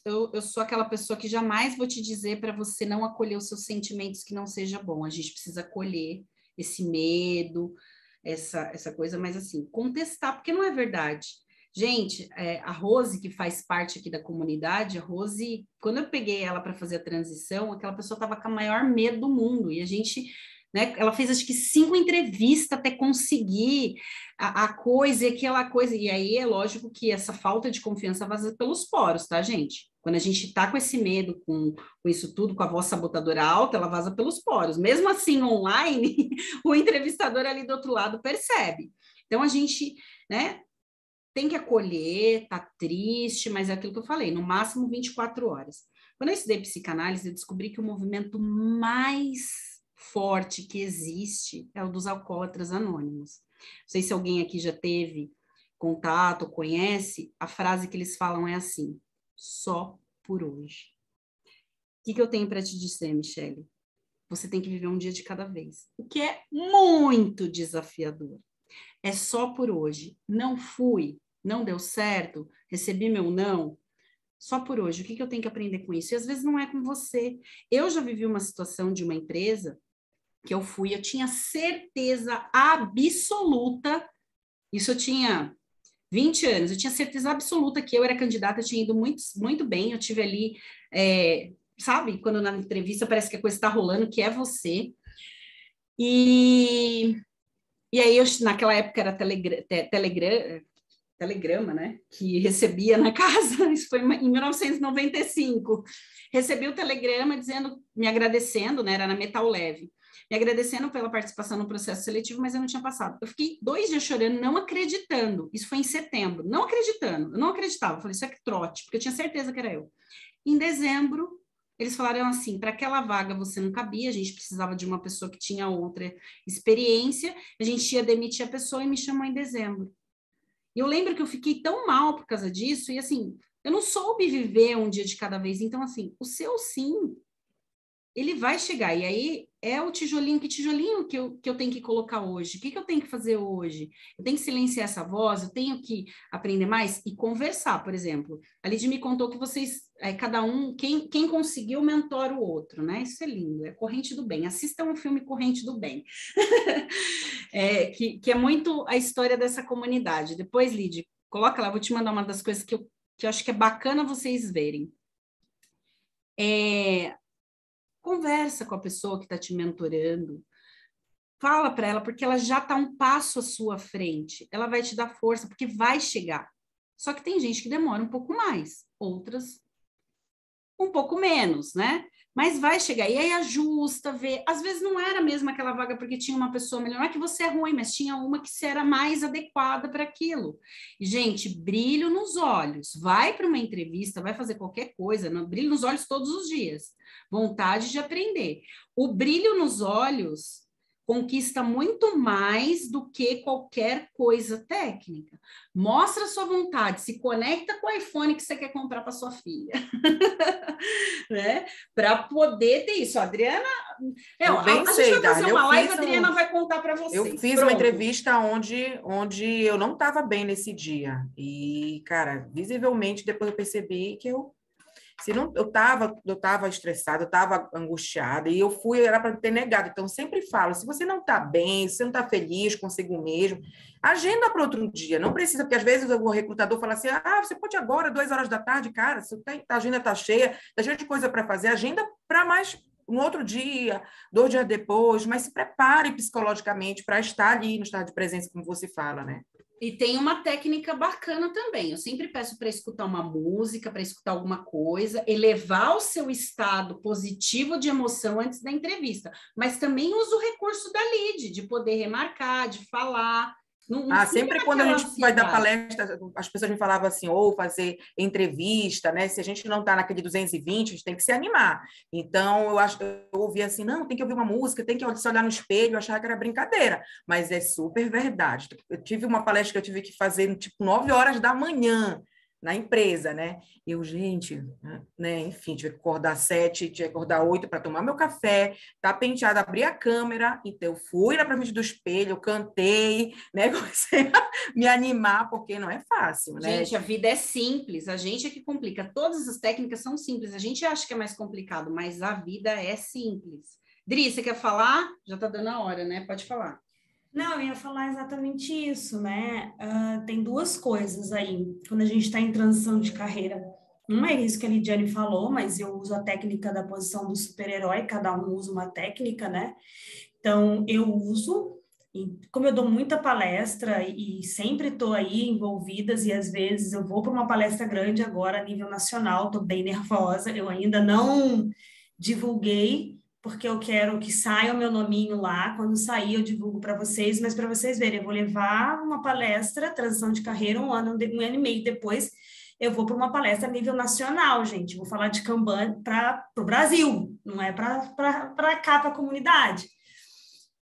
Speaker 1: Eu sou aquela pessoa que jamais vou te dizer para você não acolher os seus sentimentos que não seja bom. A gente precisa acolher esse medo, essa coisa, mas assim, contestar, porque não é verdade. Gente, a Rose, que faz parte aqui da comunidade, a Rose, quando eu peguei ela para fazer a transição, aquela pessoa estava com o maior medo do mundo, e a gente, né, ela fez acho que 5 entrevistas até conseguir a coisa e aquela coisa, e aí é lógico que essa falta de confiança vaza pelos poros, tá, gente? Quando a gente está com esse medo, com isso tudo, com a voz sabotadora alta, ela vaza pelos poros. Mesmo assim, online, o entrevistador ali do outro lado percebe. Então, a gente, né, tem que acolher, tá triste, mas é aquilo que eu falei, no máximo 24 horas. Quando eu estudei psicanálise, eu descobri que o movimento mais forte que existe é o dos alcoólatras anônimos. Não sei se alguém aqui já teve contato, conhece, a frase que eles falam é assim: só por hoje. O que eu tenho para te dizer, Michele? Você tem que viver um dia de cada vez, o que é muito desafiador. É só por hoje. Não fui, não deu certo, recebi meu não, só por hoje. O que eu tenho que aprender com isso? E às vezes não é com você. Eu já vivi uma situação de uma empresa que eu tinha certeza absoluta, isso eu tinha 20 anos, eu tinha certeza absoluta que eu era candidata, eu tinha ido muito, muito bem, eu tive ali, sabe, quando na entrevista parece que a coisa está rolando, que é você. E aí, naquela época era telegrama, né, que recebia na casa, isso foi em 1995, recebi o telegrama me agradecendo, né, era na Metal Leve, me agradecendo pela participação no processo seletivo, mas eu não tinha passado. Eu fiquei 2 dias chorando, não acreditando, isso foi em setembro, não acreditando, eu não acreditava, eu falei, isso é trote, porque eu tinha certeza que era eu. Em dezembro, eles falaram assim, para aquela vaga você não cabia, a gente precisava de uma pessoa que tinha outra experiência, a gente ia demitir a pessoa e me chamou em dezembro. E eu lembro que eu fiquei tão mal por causa disso, e assim, eu não soube viver um dia de cada vez. Então, assim, o seu sim, ele vai chegar. E aí é o tijolinho, que tijolinho que eu tenho que colocar hoje? O que eu tenho que fazer hoje? Eu tenho que silenciar essa voz, eu tenho que aprender mais e conversar, por exemplo. A Lidy me contou que vocês, cada um, quem conseguiu mentora o outro, né? Isso é lindo, é Corrente do Bem. Assistam o filme Corrente do Bem. Que é muito a história dessa comunidade. Depois, Lidy, coloca lá, vou te mandar uma das coisas que eu acho que é bacana vocês verem. Conversa com a pessoa que está te mentorando, fala para ela, porque ela já está um passo à sua frente, ela vai te dar força, porque vai chegar. Só que tem gente que demora um pouco mais, outras um pouco menos, né? Mas vai chegar, e aí ajusta, vê. Às vezes não era mesmo aquela vaga porque tinha uma pessoa melhor, não é que você é ruim, mas tinha uma que era mais adequada para aquilo. E, gente, brilho nos olhos. Vai para uma entrevista, vai fazer qualquer coisa, brilho nos olhos todos os dias. Vontade de aprender. O brilho nos olhos conquista muito mais do que qualquer coisa técnica. Mostra a sua vontade, se conecta com o iPhone que você quer comprar para sua filha. Né? Para poder ter isso. A Adriana... a gente vai fazer uma live, a Adriana vai contar para vocês.
Speaker 2: Eu fiz uma entrevista onde eu não estava bem nesse dia. E, cara, visivelmente, depois eu percebi que eu estava estressada, eu estava angustiada, e era para ter negado. Então, eu sempre falo, se você não está bem, se você não está feliz consigo mesmo, agenda para outro dia. Não precisa, porque às vezes o recrutador fala assim, você pode agora, 2 horas da tarde, cara, a agenda está cheia, tá cheia de coisa para fazer, agenda para mais um outro dia, 2 dias depois, mas se prepare psicologicamente para estar ali no estado de presença, como você fala, né?
Speaker 1: E tem uma técnica bacana também. Eu sempre peço para escutar uma música, para escutar alguma coisa, elevar o seu estado positivo de emoção antes da entrevista. Mas também uso o recurso da Lidy, de poder remarcar, de falar.
Speaker 2: Sempre quando a gente vai dar palestra, as pessoas me falavam assim, ou fazer entrevista, né? Se a gente não está naquele 220, a gente tem que se animar. Então, eu ouvia assim, não, tem que ouvir uma música, tem que se olhar no espelho, eu achava que era brincadeira, mas é super verdade. Eu tive uma palestra que eu tive que fazer, tipo, 9 horas da manhã, na empresa, né? Gente, né? Enfim, tive que acordar 7, tive que acordar 8 para tomar meu café, tá penteada, abri a câmera, então eu fui na frente do espelho, eu cantei, né? Comecei a me animar, porque não é fácil, né?
Speaker 1: Gente, a vida é simples, a gente é que complica. Todas as técnicas são simples, a gente acha que é mais complicado, mas a vida é simples. Dri, você quer falar? Já tá dando a hora, né? Pode falar.
Speaker 3: Não, eu ia falar exatamente isso, né? Tem 2 coisas aí, quando a gente está em transição de carreira. Uma é isso que a Lidiane falou, mas eu uso a técnica da posição do super-herói, cada um usa uma técnica, né? Então, eu uso, e como eu dou muita palestra e sempre estou aí envolvidas, e às vezes eu vou para uma palestra grande agora a nível nacional, estou bem nervosa, eu ainda não divulguei, porque eu quero que saia o meu nominho lá. Quando sair, eu divulgo para vocês, mas para vocês verem, eu vou levar uma palestra, transição de carreira, um ano e meio depois, eu vou para uma palestra a nível nacional, gente. Vou falar de Kanban para o Brasil, não é para cá, para a comunidade.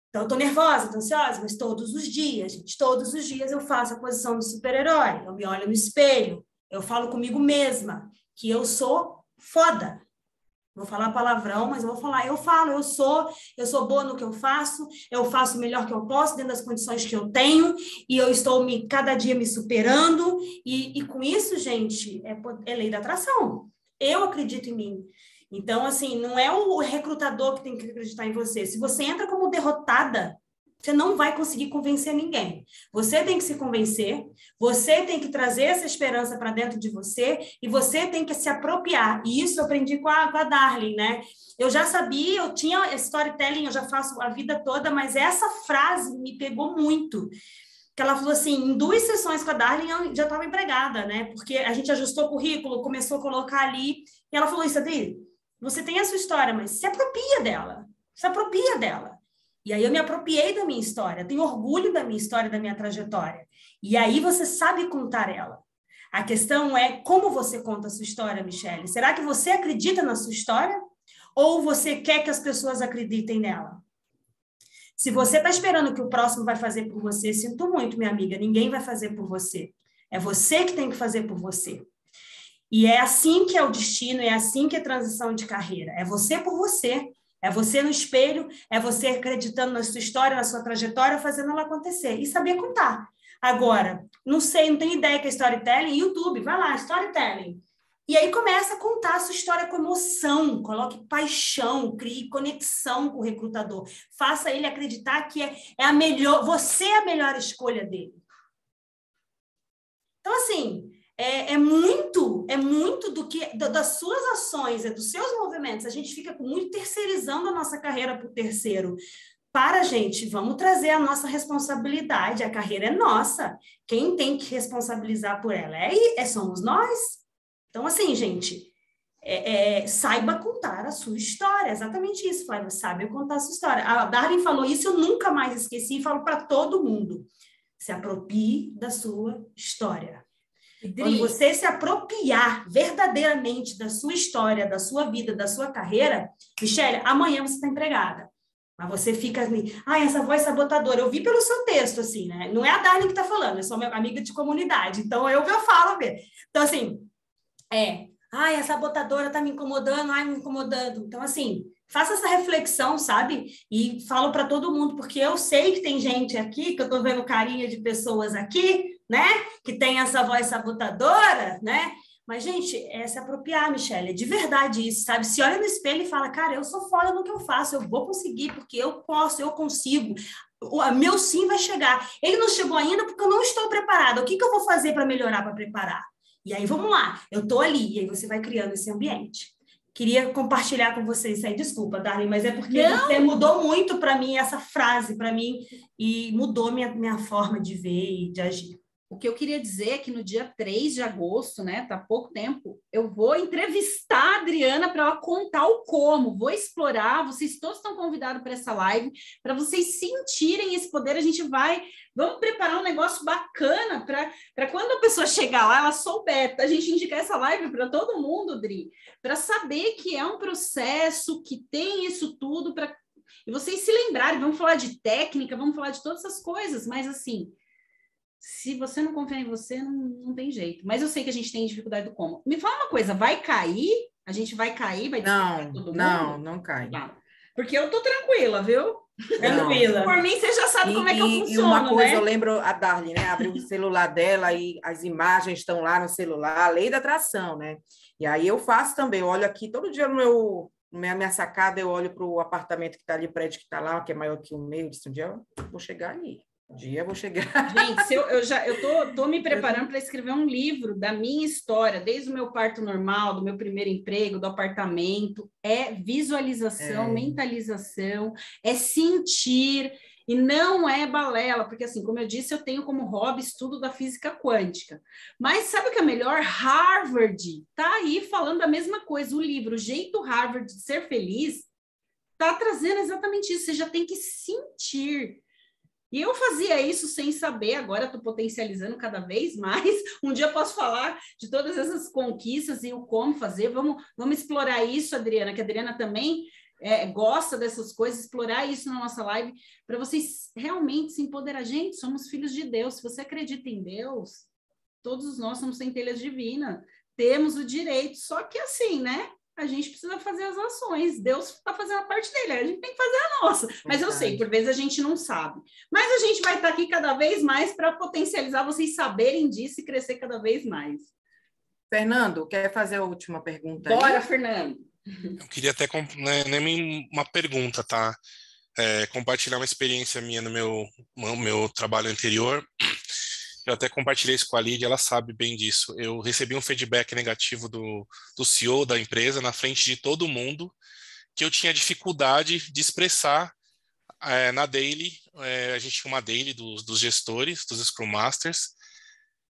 Speaker 3: Então, eu estou nervosa, estou ansiosa, mas todos os dias, gente, todos os dias eu faço a posição do super-herói. Eu me olho no espelho, eu falo comigo mesma que eu sou foda. Vou falar palavrão, mas eu vou falar, eu sou boa no que eu faço o melhor que eu posso, dentro das condições que eu tenho, e eu estou cada dia me superando, e com isso, gente, é lei da atração. Eu acredito em mim. Então, assim, não é o recrutador que tem que acreditar em você. Se você entra como derrotada, você não vai conseguir convencer ninguém. Você tem que se convencer, você tem que trazer essa esperança para dentro de você e você tem que se apropriar. E isso eu aprendi com a Darling, né? Eu já sabia, eu tinha storytelling, eu já faço a vida toda, mas essa frase me pegou muito. Que ela falou assim, em 2 sessões com a Darling, eu já estava empregada, né? Porque a gente ajustou o currículo, começou a colocar ali, e ela falou isso, Adri, você tem a sua história, mas se apropria dela. Se apropria dela. E aí eu me apropriei da minha história, tenho orgulho da minha história, da minha trajetória. E aí você sabe contar ela. A questão é como você conta a sua história, Michele. Será que você acredita na sua história? Ou você quer que as pessoas acreditem nela? Se você está esperando que o próximo vai fazer por você, sinto muito, minha amiga, ninguém vai fazer por você. É você que tem que fazer por você. E é assim que é o destino, é assim que é a transição de carreira. É você por você. É você no espelho, é você acreditando na sua história, na sua trajetória, fazendo ela acontecer. E saber contar. Agora, não sei, não tenho ideia que é storytelling. YouTube, vai lá, storytelling. E aí começa a contar a sua história com emoção. Coloque paixão, crie conexão com o recrutador. Faça ele acreditar que é a melhor, você é a melhor escolha dele. Então, assim... É muito das suas ações, dos seus movimentos. A gente fica muito terceirizando a nossa carreira para o terceiro. Para, gente, vamos trazer a nossa responsabilidade. A carreira é nossa. Quem tem que responsabilizar por ela somos nós. Então, assim, gente, saiba contar a sua história. Exatamente isso, Flávia. Saiba contar a sua história. A Darling falou isso, eu nunca mais esqueci e falo para todo mundo. Se aproprie da sua história. Quando você se apropriar verdadeiramente da sua história, da sua vida, da sua carreira, Michele, amanhã você está empregada. Mas você fica assim, essa voz sabotadora. Eu vi pelo seu texto, assim, né? Não é a Darling que está falando, eu sou minha amiga de comunidade. Então, eu falo mesmo. Então, assim, a sabotadora está me incomodando, me incomodando. Então, assim, faça essa reflexão, sabe? E falo para todo mundo, porque eu sei que tem gente aqui, que eu estou vendo carinha de pessoas aqui, né? Que tem essa voz sabotadora, né? Mas, gente, é se apropriar, Michele, é de verdade isso, sabe? Se olha no espelho e fala, cara, eu sou foda no que eu faço, eu vou conseguir, porque eu posso, eu consigo. O meu sim vai chegar. Ele não chegou ainda porque eu não estou preparada. O que eu vou fazer para melhorar, para preparar? E aí, vamos lá, eu estou ali, e aí você vai criando esse ambiente. Queria compartilhar com vocês isso aí, desculpa, Darling, mas é porque você mudou muito para mim essa frase, para mim, e mudou minha forma de ver e de agir.
Speaker 1: O que eu queria dizer é que no dia 3 de agosto, né, tá há pouco tempo, eu vou entrevistar a Adriana para ela contar o como, vou explorar, vocês todos estão convidados para essa live, para vocês sentirem esse poder, vamos preparar um negócio bacana para quando a pessoa chegar lá, ela souber, a gente indicar essa live para todo mundo, Dri, para saber que é um processo, que tem isso tudo, e vocês se lembrarem, vamos falar de técnica, vamos falar de todas essas coisas, mas assim... Se você não confia em você, não tem jeito. Mas eu sei que a gente tem dificuldade do como. Me fala uma coisa, vai cair? A gente vai cair? Vai
Speaker 2: descartar todo mundo? Não cai.
Speaker 1: Tá. Porque eu tô tranquila, viu?
Speaker 3: Tranquila.
Speaker 1: Por mim, você já sabe como é que eu funciono,
Speaker 2: E uma coisa,
Speaker 1: né?
Speaker 2: eu lembro a Darling, né? Abriu o celular dela e as imagens estão lá no celular, a lei da atração, né? E aí eu faço também, eu olho aqui, todo dia minha sacada, eu olho para o apartamento que está ali, o prédio que está lá, que é maior que o meu, eu disse, um dia eu vou chegar ali. Dia vou chegar.
Speaker 1: Gente, eu tô me preparando para escrever um livro da minha história, desde o meu parto normal, do meu primeiro emprego, do apartamento. É visualização, mentalização, é sentir, e não é balela, porque assim, como eu disse, eu tenho como hobby estudo da física quântica. Mas sabe o que é melhor? Harvard tá aí falando a mesma coisa. O livro Jeito Harvard de Ser Feliz está trazendo exatamente isso, você já tem que sentir. E eu fazia isso sem saber, agora estou potencializando cada vez mais. Um dia eu posso falar de todas essas conquistas e o como fazer. Vamos explorar isso, Adriana, que a Adriana também gosta dessas coisas, explorar isso na nossa live, para vocês realmente se empoderar. Gente, somos filhos de Deus. Se você acredita em Deus, todos nós somos centelhas divinas. Temos o direito, só que assim, né? A gente precisa fazer as ações. Deus está fazendo a parte dele, a gente tem que fazer a nossa. Mas eu sei, por vezes a gente não sabe. Mas a gente vai estar aqui cada vez mais para potencializar vocês saberem disso e crescer cada vez mais.
Speaker 2: Fernando, quer fazer a última pergunta?
Speaker 1: Bora, Fernando.
Speaker 6: Eu queria até, nem uma pergunta, tá? Compartilhar uma experiência minha no meu trabalho anterior. Eu até compartilhei isso com a Lídia, ela sabe bem disso. Eu recebi um feedback negativo do CEO da empresa, na frente de todo mundo, que eu tinha dificuldade de expressar na daily. A gente tinha uma daily dos gestores, dos Scrum Masters,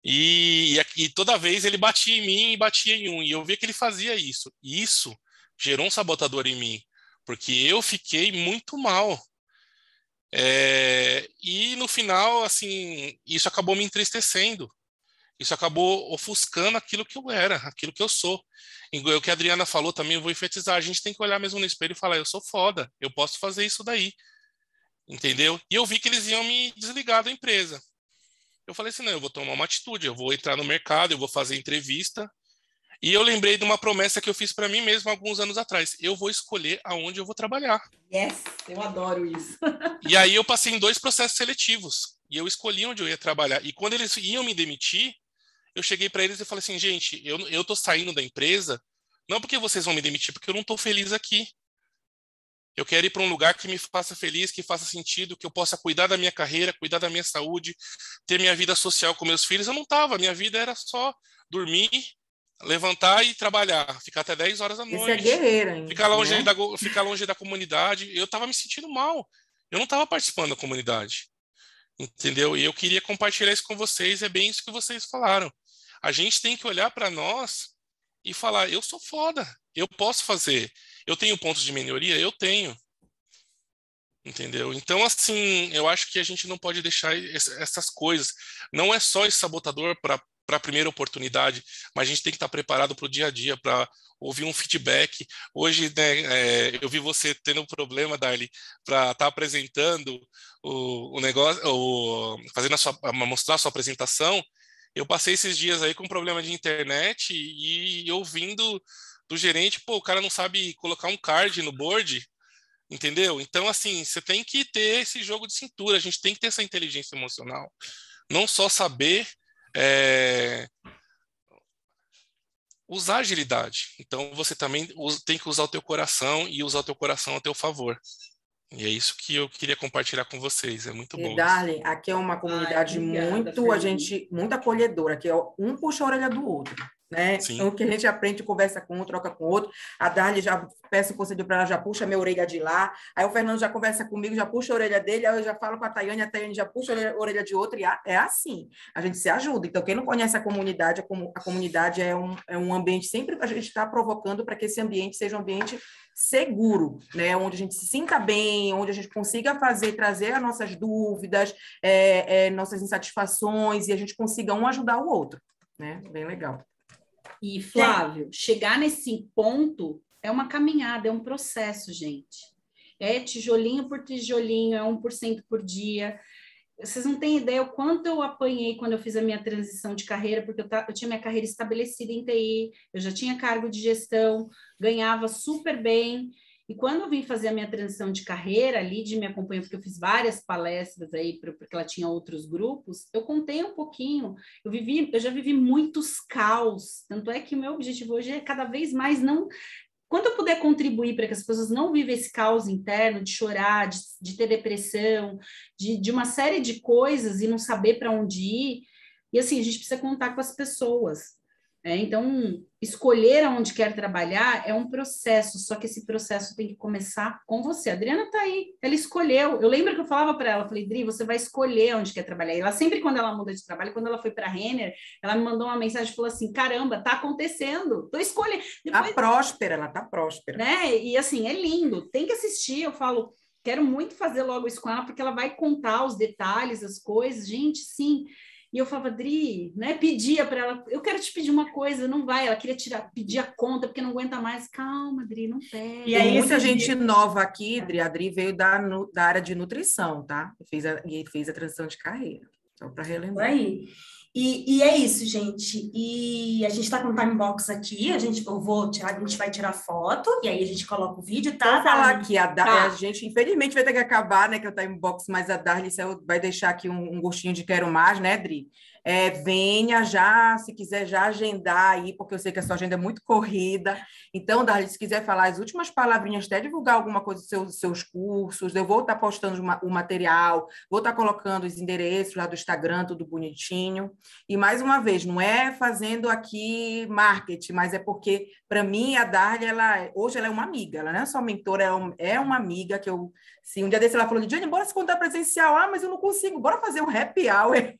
Speaker 6: e toda vez ele batia em mim e batia em um, e eu via que ele fazia isso. E isso gerou um sabotador em mim, porque eu fiquei muito mal. E no final, assim, isso acabou me entristecendo. Isso acabou ofuscando aquilo que eu era, aquilo que eu sou. E o que a Adriana falou também, eu vou enfatizar. A gente tem que olhar mesmo no espelho e falar, eu sou foda, eu posso fazer isso daí. Entendeu? E eu vi que eles iam me desligar da empresa. Eu falei assim, não, eu vou tomar uma atitude, eu vou entrar no mercado, eu vou fazer entrevista. E eu lembrei de uma promessa que eu fiz para mim mesmo alguns anos atrás. Eu vou escolher aonde eu vou trabalhar.
Speaker 1: Yes, eu adoro isso.
Speaker 6: E aí eu passei em 2 processos seletivos. E eu escolhi onde eu ia trabalhar. E quando eles iam me demitir, eu cheguei para eles e falei assim, gente, eu tô saindo da empresa, não porque vocês vão me demitir, porque eu não tô feliz aqui. Eu quero ir para um lugar que me faça feliz, que faça sentido, que eu possa cuidar da minha carreira, cuidar da minha saúde, ter minha vida social com meus filhos. Eu não tava, minha vida era só dormir, levantar e trabalhar, ficar até 10 horas da noite.
Speaker 2: Isso é guerreira, hein?
Speaker 6: Ficar longe da comunidade. Eu estava me sentindo mal. Eu não estava participando da comunidade. Entendeu? E eu queria compartilhar isso com vocês. É bem isso que vocês falaram. A gente tem que olhar para nós e falar, eu sou foda, eu posso fazer. Eu tenho pontos de melhoria? Eu tenho. Entendeu? Então, assim, eu acho que a gente não pode deixar essas coisas. Não é só esse sabotador para a primeira oportunidade, mas a gente tem que estar preparado para o dia a dia, para ouvir um feedback. Hoje, né, eu vi você tendo um problema, Darly, para estar apresentando o negócio, mostrar a sua apresentação. Eu passei esses dias aí com problema de internet e ouvindo do gerente, pô, o cara não sabe colocar um card no board. Entendeu? Então, assim, você tem que ter esse jogo de cintura, a gente tem que ter essa inteligência emocional. Não só saber usar agilidade. Então, você também tem que usar o teu coração e usar o teu coração a teu favor. E é isso que eu queria compartilhar com vocês. É muito bom.
Speaker 2: Darly, aqui é uma comunidade muito acolhedora, que um puxa a orelha do outro. Né? Então, que a gente aprende, conversa com um, troca com outro. A Darly já peço conselho para ela, já puxa a minha orelha de lá. Aí o Fernando já conversa comigo, já puxa a orelha dele. Aí eu já falo com a Tayane já puxa a orelha de outro. E é assim, a gente se ajuda. Então, quem não conhece a comunidade é um ambiente sempre que a gente está provocando para que esse ambiente seja um ambiente seguro, né? Onde a gente se sinta bem, onde a gente consiga trazer as nossas dúvidas, nossas insatisfações, e a gente consiga um ajudar o outro, né? Bem legal.
Speaker 1: E, Flávio, chegar nesse ponto é uma caminhada, é um processo, gente. É tijolinho por tijolinho, é 1% por dia. Vocês não têm ideia o quanto eu apanhei quando eu fiz a minha transição de carreira, porque eu tinha minha carreira estabelecida em TI, eu já tinha cargo de gestão, ganhava super bem. E quando eu vim fazer a minha transição de carreira, a Lídia me acompanhou, porque eu fiz várias palestras aí, porque ela tinha outros grupos, eu contei um pouquinho, eu já vivi muitos caos, tanto é que o meu objetivo hoje é cada vez mais não... Quando eu puder contribuir para que as pessoas não vivam esse caos interno, de chorar, de ter depressão, de uma série de coisas e não saber para onde ir, e assim, a gente precisa contar com as pessoas. Então, escolher aonde quer trabalhar é um processo, só que esse processo tem que começar com você. A Adriana está aí, ela escolheu. Eu lembro que eu falava para ela, falei, Dri, você vai escolher onde quer trabalhar. E ela sempre, quando ela muda de trabalho, quando ela foi para a Renner, ela me mandou uma mensagem e falou assim, caramba, tá acontecendo, tô escolhendo.
Speaker 2: Depois, próspera, ela tá próspera.
Speaker 1: Né? E assim, é lindo, tem que assistir, eu falo, quero muito fazer logo isso com ela, porque ela vai contar os detalhes, as coisas, gente, sim. E eu falava, Dri, né? Pedia para ela, eu quero te pedir uma coisa, não vai. Ela queria pedir a conta, porque não aguenta mais. Calma, Dri, não pede.
Speaker 2: E aí, muita gente nova aqui, Dri. A Dri veio da área de nutrição, tá? E fez a transição de carreira. Só para relembrar.
Speaker 3: Aí. E é isso, gente. E a gente está com o time box aqui. A gente vai tirar foto e aí a gente coloca o vídeo, tá?
Speaker 2: Vou falar aqui, a gente infelizmente vai ter que acabar, né? Que é o time box, mas a Darly vai deixar aqui um gostinho de quero mais, né, Dri? Venha já, se quiser já agendar aí, porque eu sei que a sua agenda é muito corrida. Então, Darly, se quiser falar as últimas palavrinhas, até divulgar alguma coisa dos seus cursos, eu vou estar postando o material, vou estar colocando os endereços lá do Instagram, tudo bonitinho. E, mais uma vez, não é fazendo aqui marketing, mas é porque, para mim, a Darly, hoje ela é uma amiga, ela não é só mentora, é uma amiga que eu... Se um dia desse ela falou, Diane, bora se contar presencial. Mas eu não consigo, bora fazer um happy hour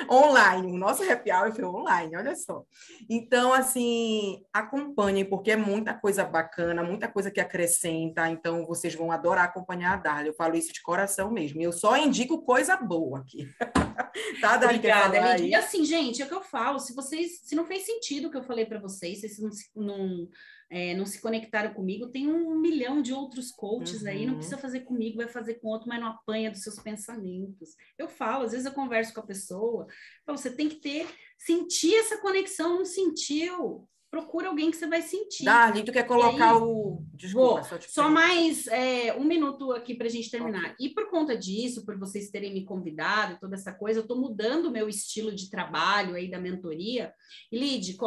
Speaker 2: online. O nosso happy hour foi online, olha só. Então, assim, acompanhem, porque é muita coisa bacana, muita coisa que acrescenta, então vocês vão adorar acompanhar a Darly. Eu falo isso de coração mesmo. Eu só indico coisa boa aqui. Tá, Darly?
Speaker 1: Obrigada, Lidia. E assim, gente, é o que eu falo, se não fez sentido o que eu falei para vocês, se vocês não se conectaram comigo, tem 1 milhão de outros coaches aí, não precisa fazer comigo, vai fazer com outro, mas não apanha dos seus pensamentos. Eu falo, às vezes eu converso com a pessoa, você tem que sentir essa conexão, não sentiu? Procura alguém que você vai sentir.
Speaker 2: Darly, tu quer colocar Desculpa,
Speaker 1: só mais 1 minuto aqui para a gente terminar. Okay. E por conta disso, por vocês terem me convidado e toda essa coisa, eu estou mudando o meu estilo de trabalho aí da mentoria. E, Lid,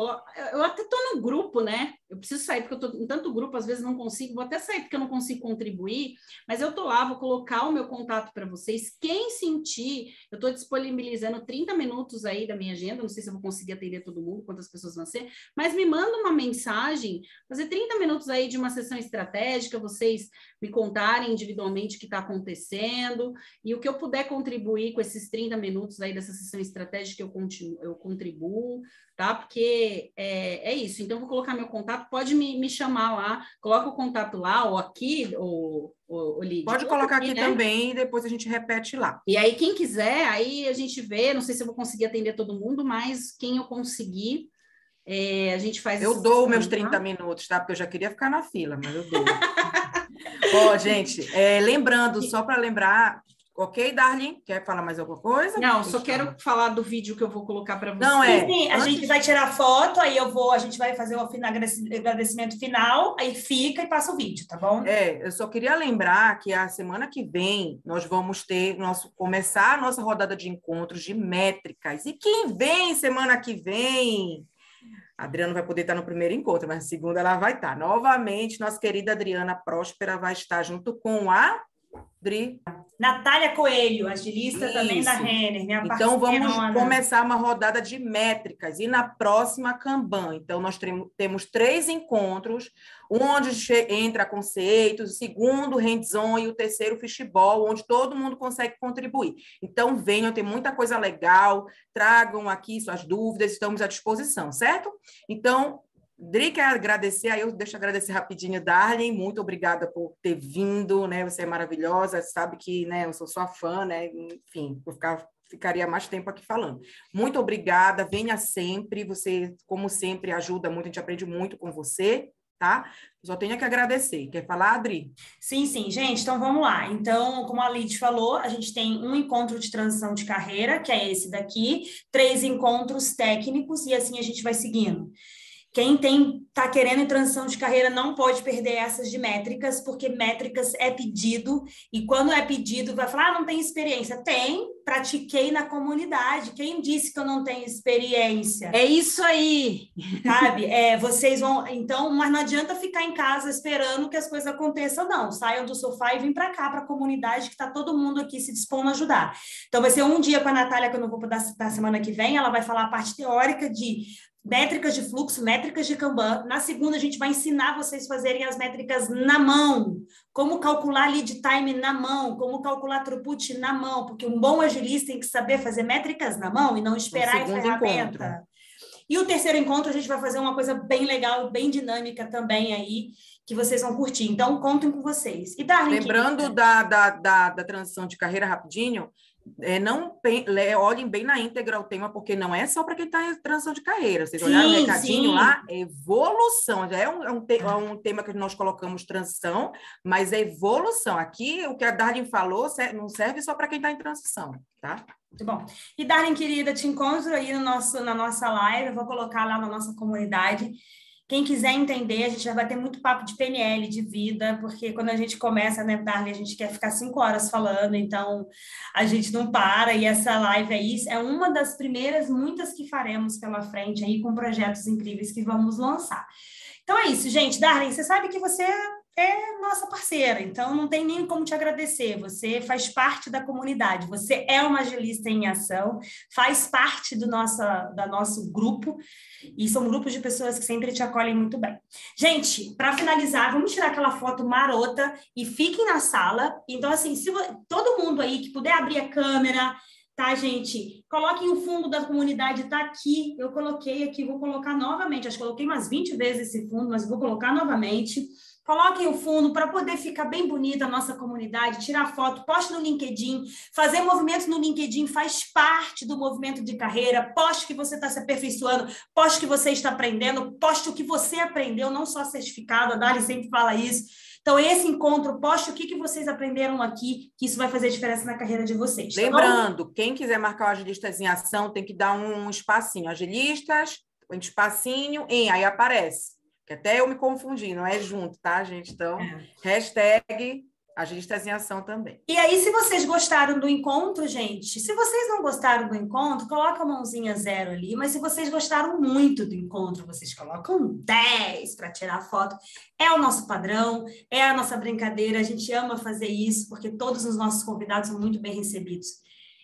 Speaker 1: eu até estou no grupo, né? Eu preciso sair, porque eu estou em tanto grupo, às vezes não consigo, vou até sair porque eu não consigo contribuir, mas eu estou lá, vou colocar o meu contato para vocês. Quem sentir, eu estou disponibilizando 30 minutos aí da minha agenda, não sei se eu vou conseguir atender todo mundo, quantas pessoas vão ser, mas me manda uma mensagem, fazer 30 minutos aí de uma sessão estratégica, vocês me contarem individualmente o que está acontecendo, e o que eu puder contribuir com esses 30 minutos aí dessa sessão estratégica, eu contribuo, tá? Porque é isso. Então, vou colocar meu contato, pode me chamar lá, coloca o contato lá, ou aqui, ou Lídia.
Speaker 2: Pode colocar aqui, né? Também, e depois a gente repete lá.
Speaker 1: E aí, quem quiser, aí a gente vê, não sei se eu vou conseguir atender todo mundo, mas quem eu conseguir, a gente faz...
Speaker 2: Eu dou meus 30 minutos, tá? Porque eu já queria ficar na fila, mas eu dou. Ó, gente, lembrando, só para lembrar... Ok, Darly? Quer falar mais alguma coisa?
Speaker 1: Não, só quero falar do vídeo que eu vou colocar para vocês.
Speaker 3: Não, Sim, a gente vai tirar foto, aí a gente vai fazer o agradecimento final, aí fica e passa o vídeo, tá bom?
Speaker 2: Eu só queria lembrar que a semana que vem nós vamos começar a nossa rodada de encontros de métricas. E quem vem semana que vem? A Adriana vai poder estar no primeiro encontro, mas na segunda ela vai estar. Novamente, nossa querida Adriana Próspera vai estar junto com a Dri.
Speaker 3: Natália Coelho, agilista também da Renner, minha parceira.
Speaker 2: Então, vamos começar uma rodada de métricas. E na próxima, Kanban. Então, nós temos 3 encontros, onde entra conceitos, o segundo, hands-on, e o terceiro, fishball, onde todo mundo consegue contribuir. Então, venham, tem muita coisa legal, tragam aqui suas dúvidas, estamos à disposição, certo? Então, Dri quer agradecer, aí eu deixo agradecer rapidinho, Darly, muito obrigada por ter vindo, né? Você é maravilhosa, sabe que, né, eu sou sua fã, né? Enfim, ficaria mais tempo aqui falando. Muito obrigada, venha sempre, você, como sempre, ajuda muito, a gente aprende muito com você, tá? Só tenho que agradecer. Quer falar, Adri?
Speaker 3: Sim, gente, então vamos lá. Então, como a Lid falou, a gente tem um encontro de transição de carreira, que é esse daqui, 3 encontros técnicos, e assim a gente vai seguindo. Quem está querendo em transição de carreira não pode perder essas de métricas, porque métricas é pedido, e quando é pedido, vai falar, não tem experiência. Tem, pratiquei na comunidade. Quem disse que eu não tenho experiência?
Speaker 1: É isso aí!
Speaker 3: Sabe? Vocês vão... Então, mas não adianta ficar em casa esperando que as coisas aconteçam, não. Saiam do sofá e vêm para cá, para a comunidade, que está todo mundo aqui se dispondo a ajudar. Então, vai ser um dia com a Natália, que eu não vou dar semana que vem, ela vai falar a parte teórica de métricas de fluxo, métricas de Kanban. Na segunda, a gente vai ensinar vocês a fazerem as métricas na mão, como calcular lead time na mão, como calcular throughput na mão, porque um bom agilista tem que saber fazer métricas na mão e não esperar a ferramenta. Encontro. E o terceiro encontro, a gente vai fazer uma coisa bem legal, bem dinâmica também aí, que vocês vão curtir. Então, contem com vocês. E Darlene,
Speaker 2: lembrando da transição de carreira rapidinho, olhem bem na íntegra o tema, porque não é só para quem está em transição de carreira. Vocês olharam o recadinho lá? Evolução. Já é um tema que nós colocamos transição, mas é evolução. Aqui, o que a Darlene falou não serve só para quem está em transição, tá?
Speaker 3: Muito bom. E Darlene, querida, te encontro aí na nossa live, eu vou colocar lá na nossa comunidade. Quem quiser entender, a gente já vai ter muito papo de PNL, de vida, porque quando a gente começa, né, Darlene, a gente quer ficar 5 horas falando, então a gente não para, e essa live aí é uma das primeiras, muitas que faremos pela frente aí, com projetos incríveis que vamos lançar. Então é isso, gente. Darlene, você sabe que você é nossa parceira, então não tem nem como te agradecer. Você faz parte da comunidade, você é uma agilista em ação, faz parte do nosso grupo, e são grupos de pessoas que sempre te acolhem muito bem. Gente, para finalizar, vamos tirar aquela foto marota e fiquem na sala. Então, assim, se todo mundo aí que puder abrir a câmera, tá, gente? Coloquem o fundo da comunidade, tá aqui. Eu coloquei aqui, vou colocar novamente. Acho que coloquei umas 20 vezes esse fundo, mas vou colocar novamente. Coloquem o fundo para poder ficar bem bonita a nossa comunidade, tirar foto, poste no LinkedIn, fazer movimentos no LinkedIn faz parte do movimento de carreira, poste que você está se aperfeiçoando, poste que você está aprendendo, poste o que você aprendeu, não só certificado, a Dali sempre fala isso. Então, esse encontro, poste o que vocês aprenderam aqui, que isso vai fazer diferença na carreira de vocês.
Speaker 2: Lembrando, então, quem quiser marcar o Agilistas em Ação, tem que dar um espacinho. Agilistas, um espacinho, aí aparece. Que até eu me confundi, não é junto, tá, gente? Então, hashtag Agilistas em Ação também.
Speaker 3: E aí, se vocês gostaram do encontro, gente, se vocês não gostaram do encontro, coloca a mãozinha 0 ali, mas se vocês gostaram muito do encontro, vocês colocam 10 para tirar foto. É o nosso padrão, é a nossa brincadeira, a gente ama fazer isso, porque todos os nossos convidados são muito bem recebidos.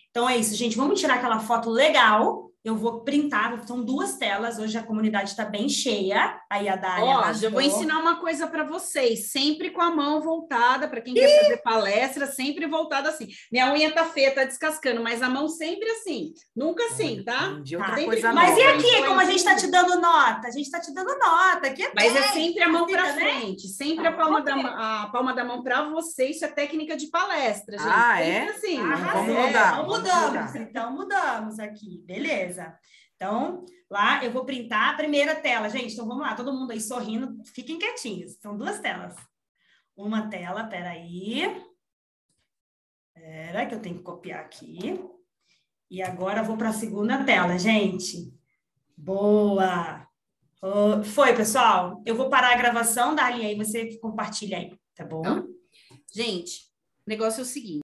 Speaker 3: Então é isso, gente, vamos tirar aquela foto legal. Eu vou printar, são 2 telas, hoje a comunidade está bem cheia, aí a Dália
Speaker 1: já vou ensinar uma coisa para vocês, sempre com a mão voltada, para quem quer fazer palestra, sempre voltada assim. Minha unha tá feia, tá descascando, mas a mão sempre assim, nunca assim, tá?
Speaker 3: Mas e aqui, como a gente está te dando nota? A gente está te dando nota, aqui
Speaker 1: mas é sempre a mão para frente, sempre a palma da mão para você, isso é técnica de palestra, gente.
Speaker 2: É?
Speaker 1: Assim,
Speaker 2: vamos mudar.
Speaker 3: Então mudamos aqui, beleza. Então, lá eu vou printar a primeira tela, gente. Então, vamos lá, todo mundo aí sorrindo, fiquem quietinhos. São 2 telas. Uma tela, peraí. Espera, que eu tenho que copiar aqui. E agora eu vou para a segunda tela, gente. Boa! Foi, pessoal? Eu vou parar a gravação, Darlene, aí você compartilha aí, tá bom?
Speaker 1: Gente, o negócio é o seguinte.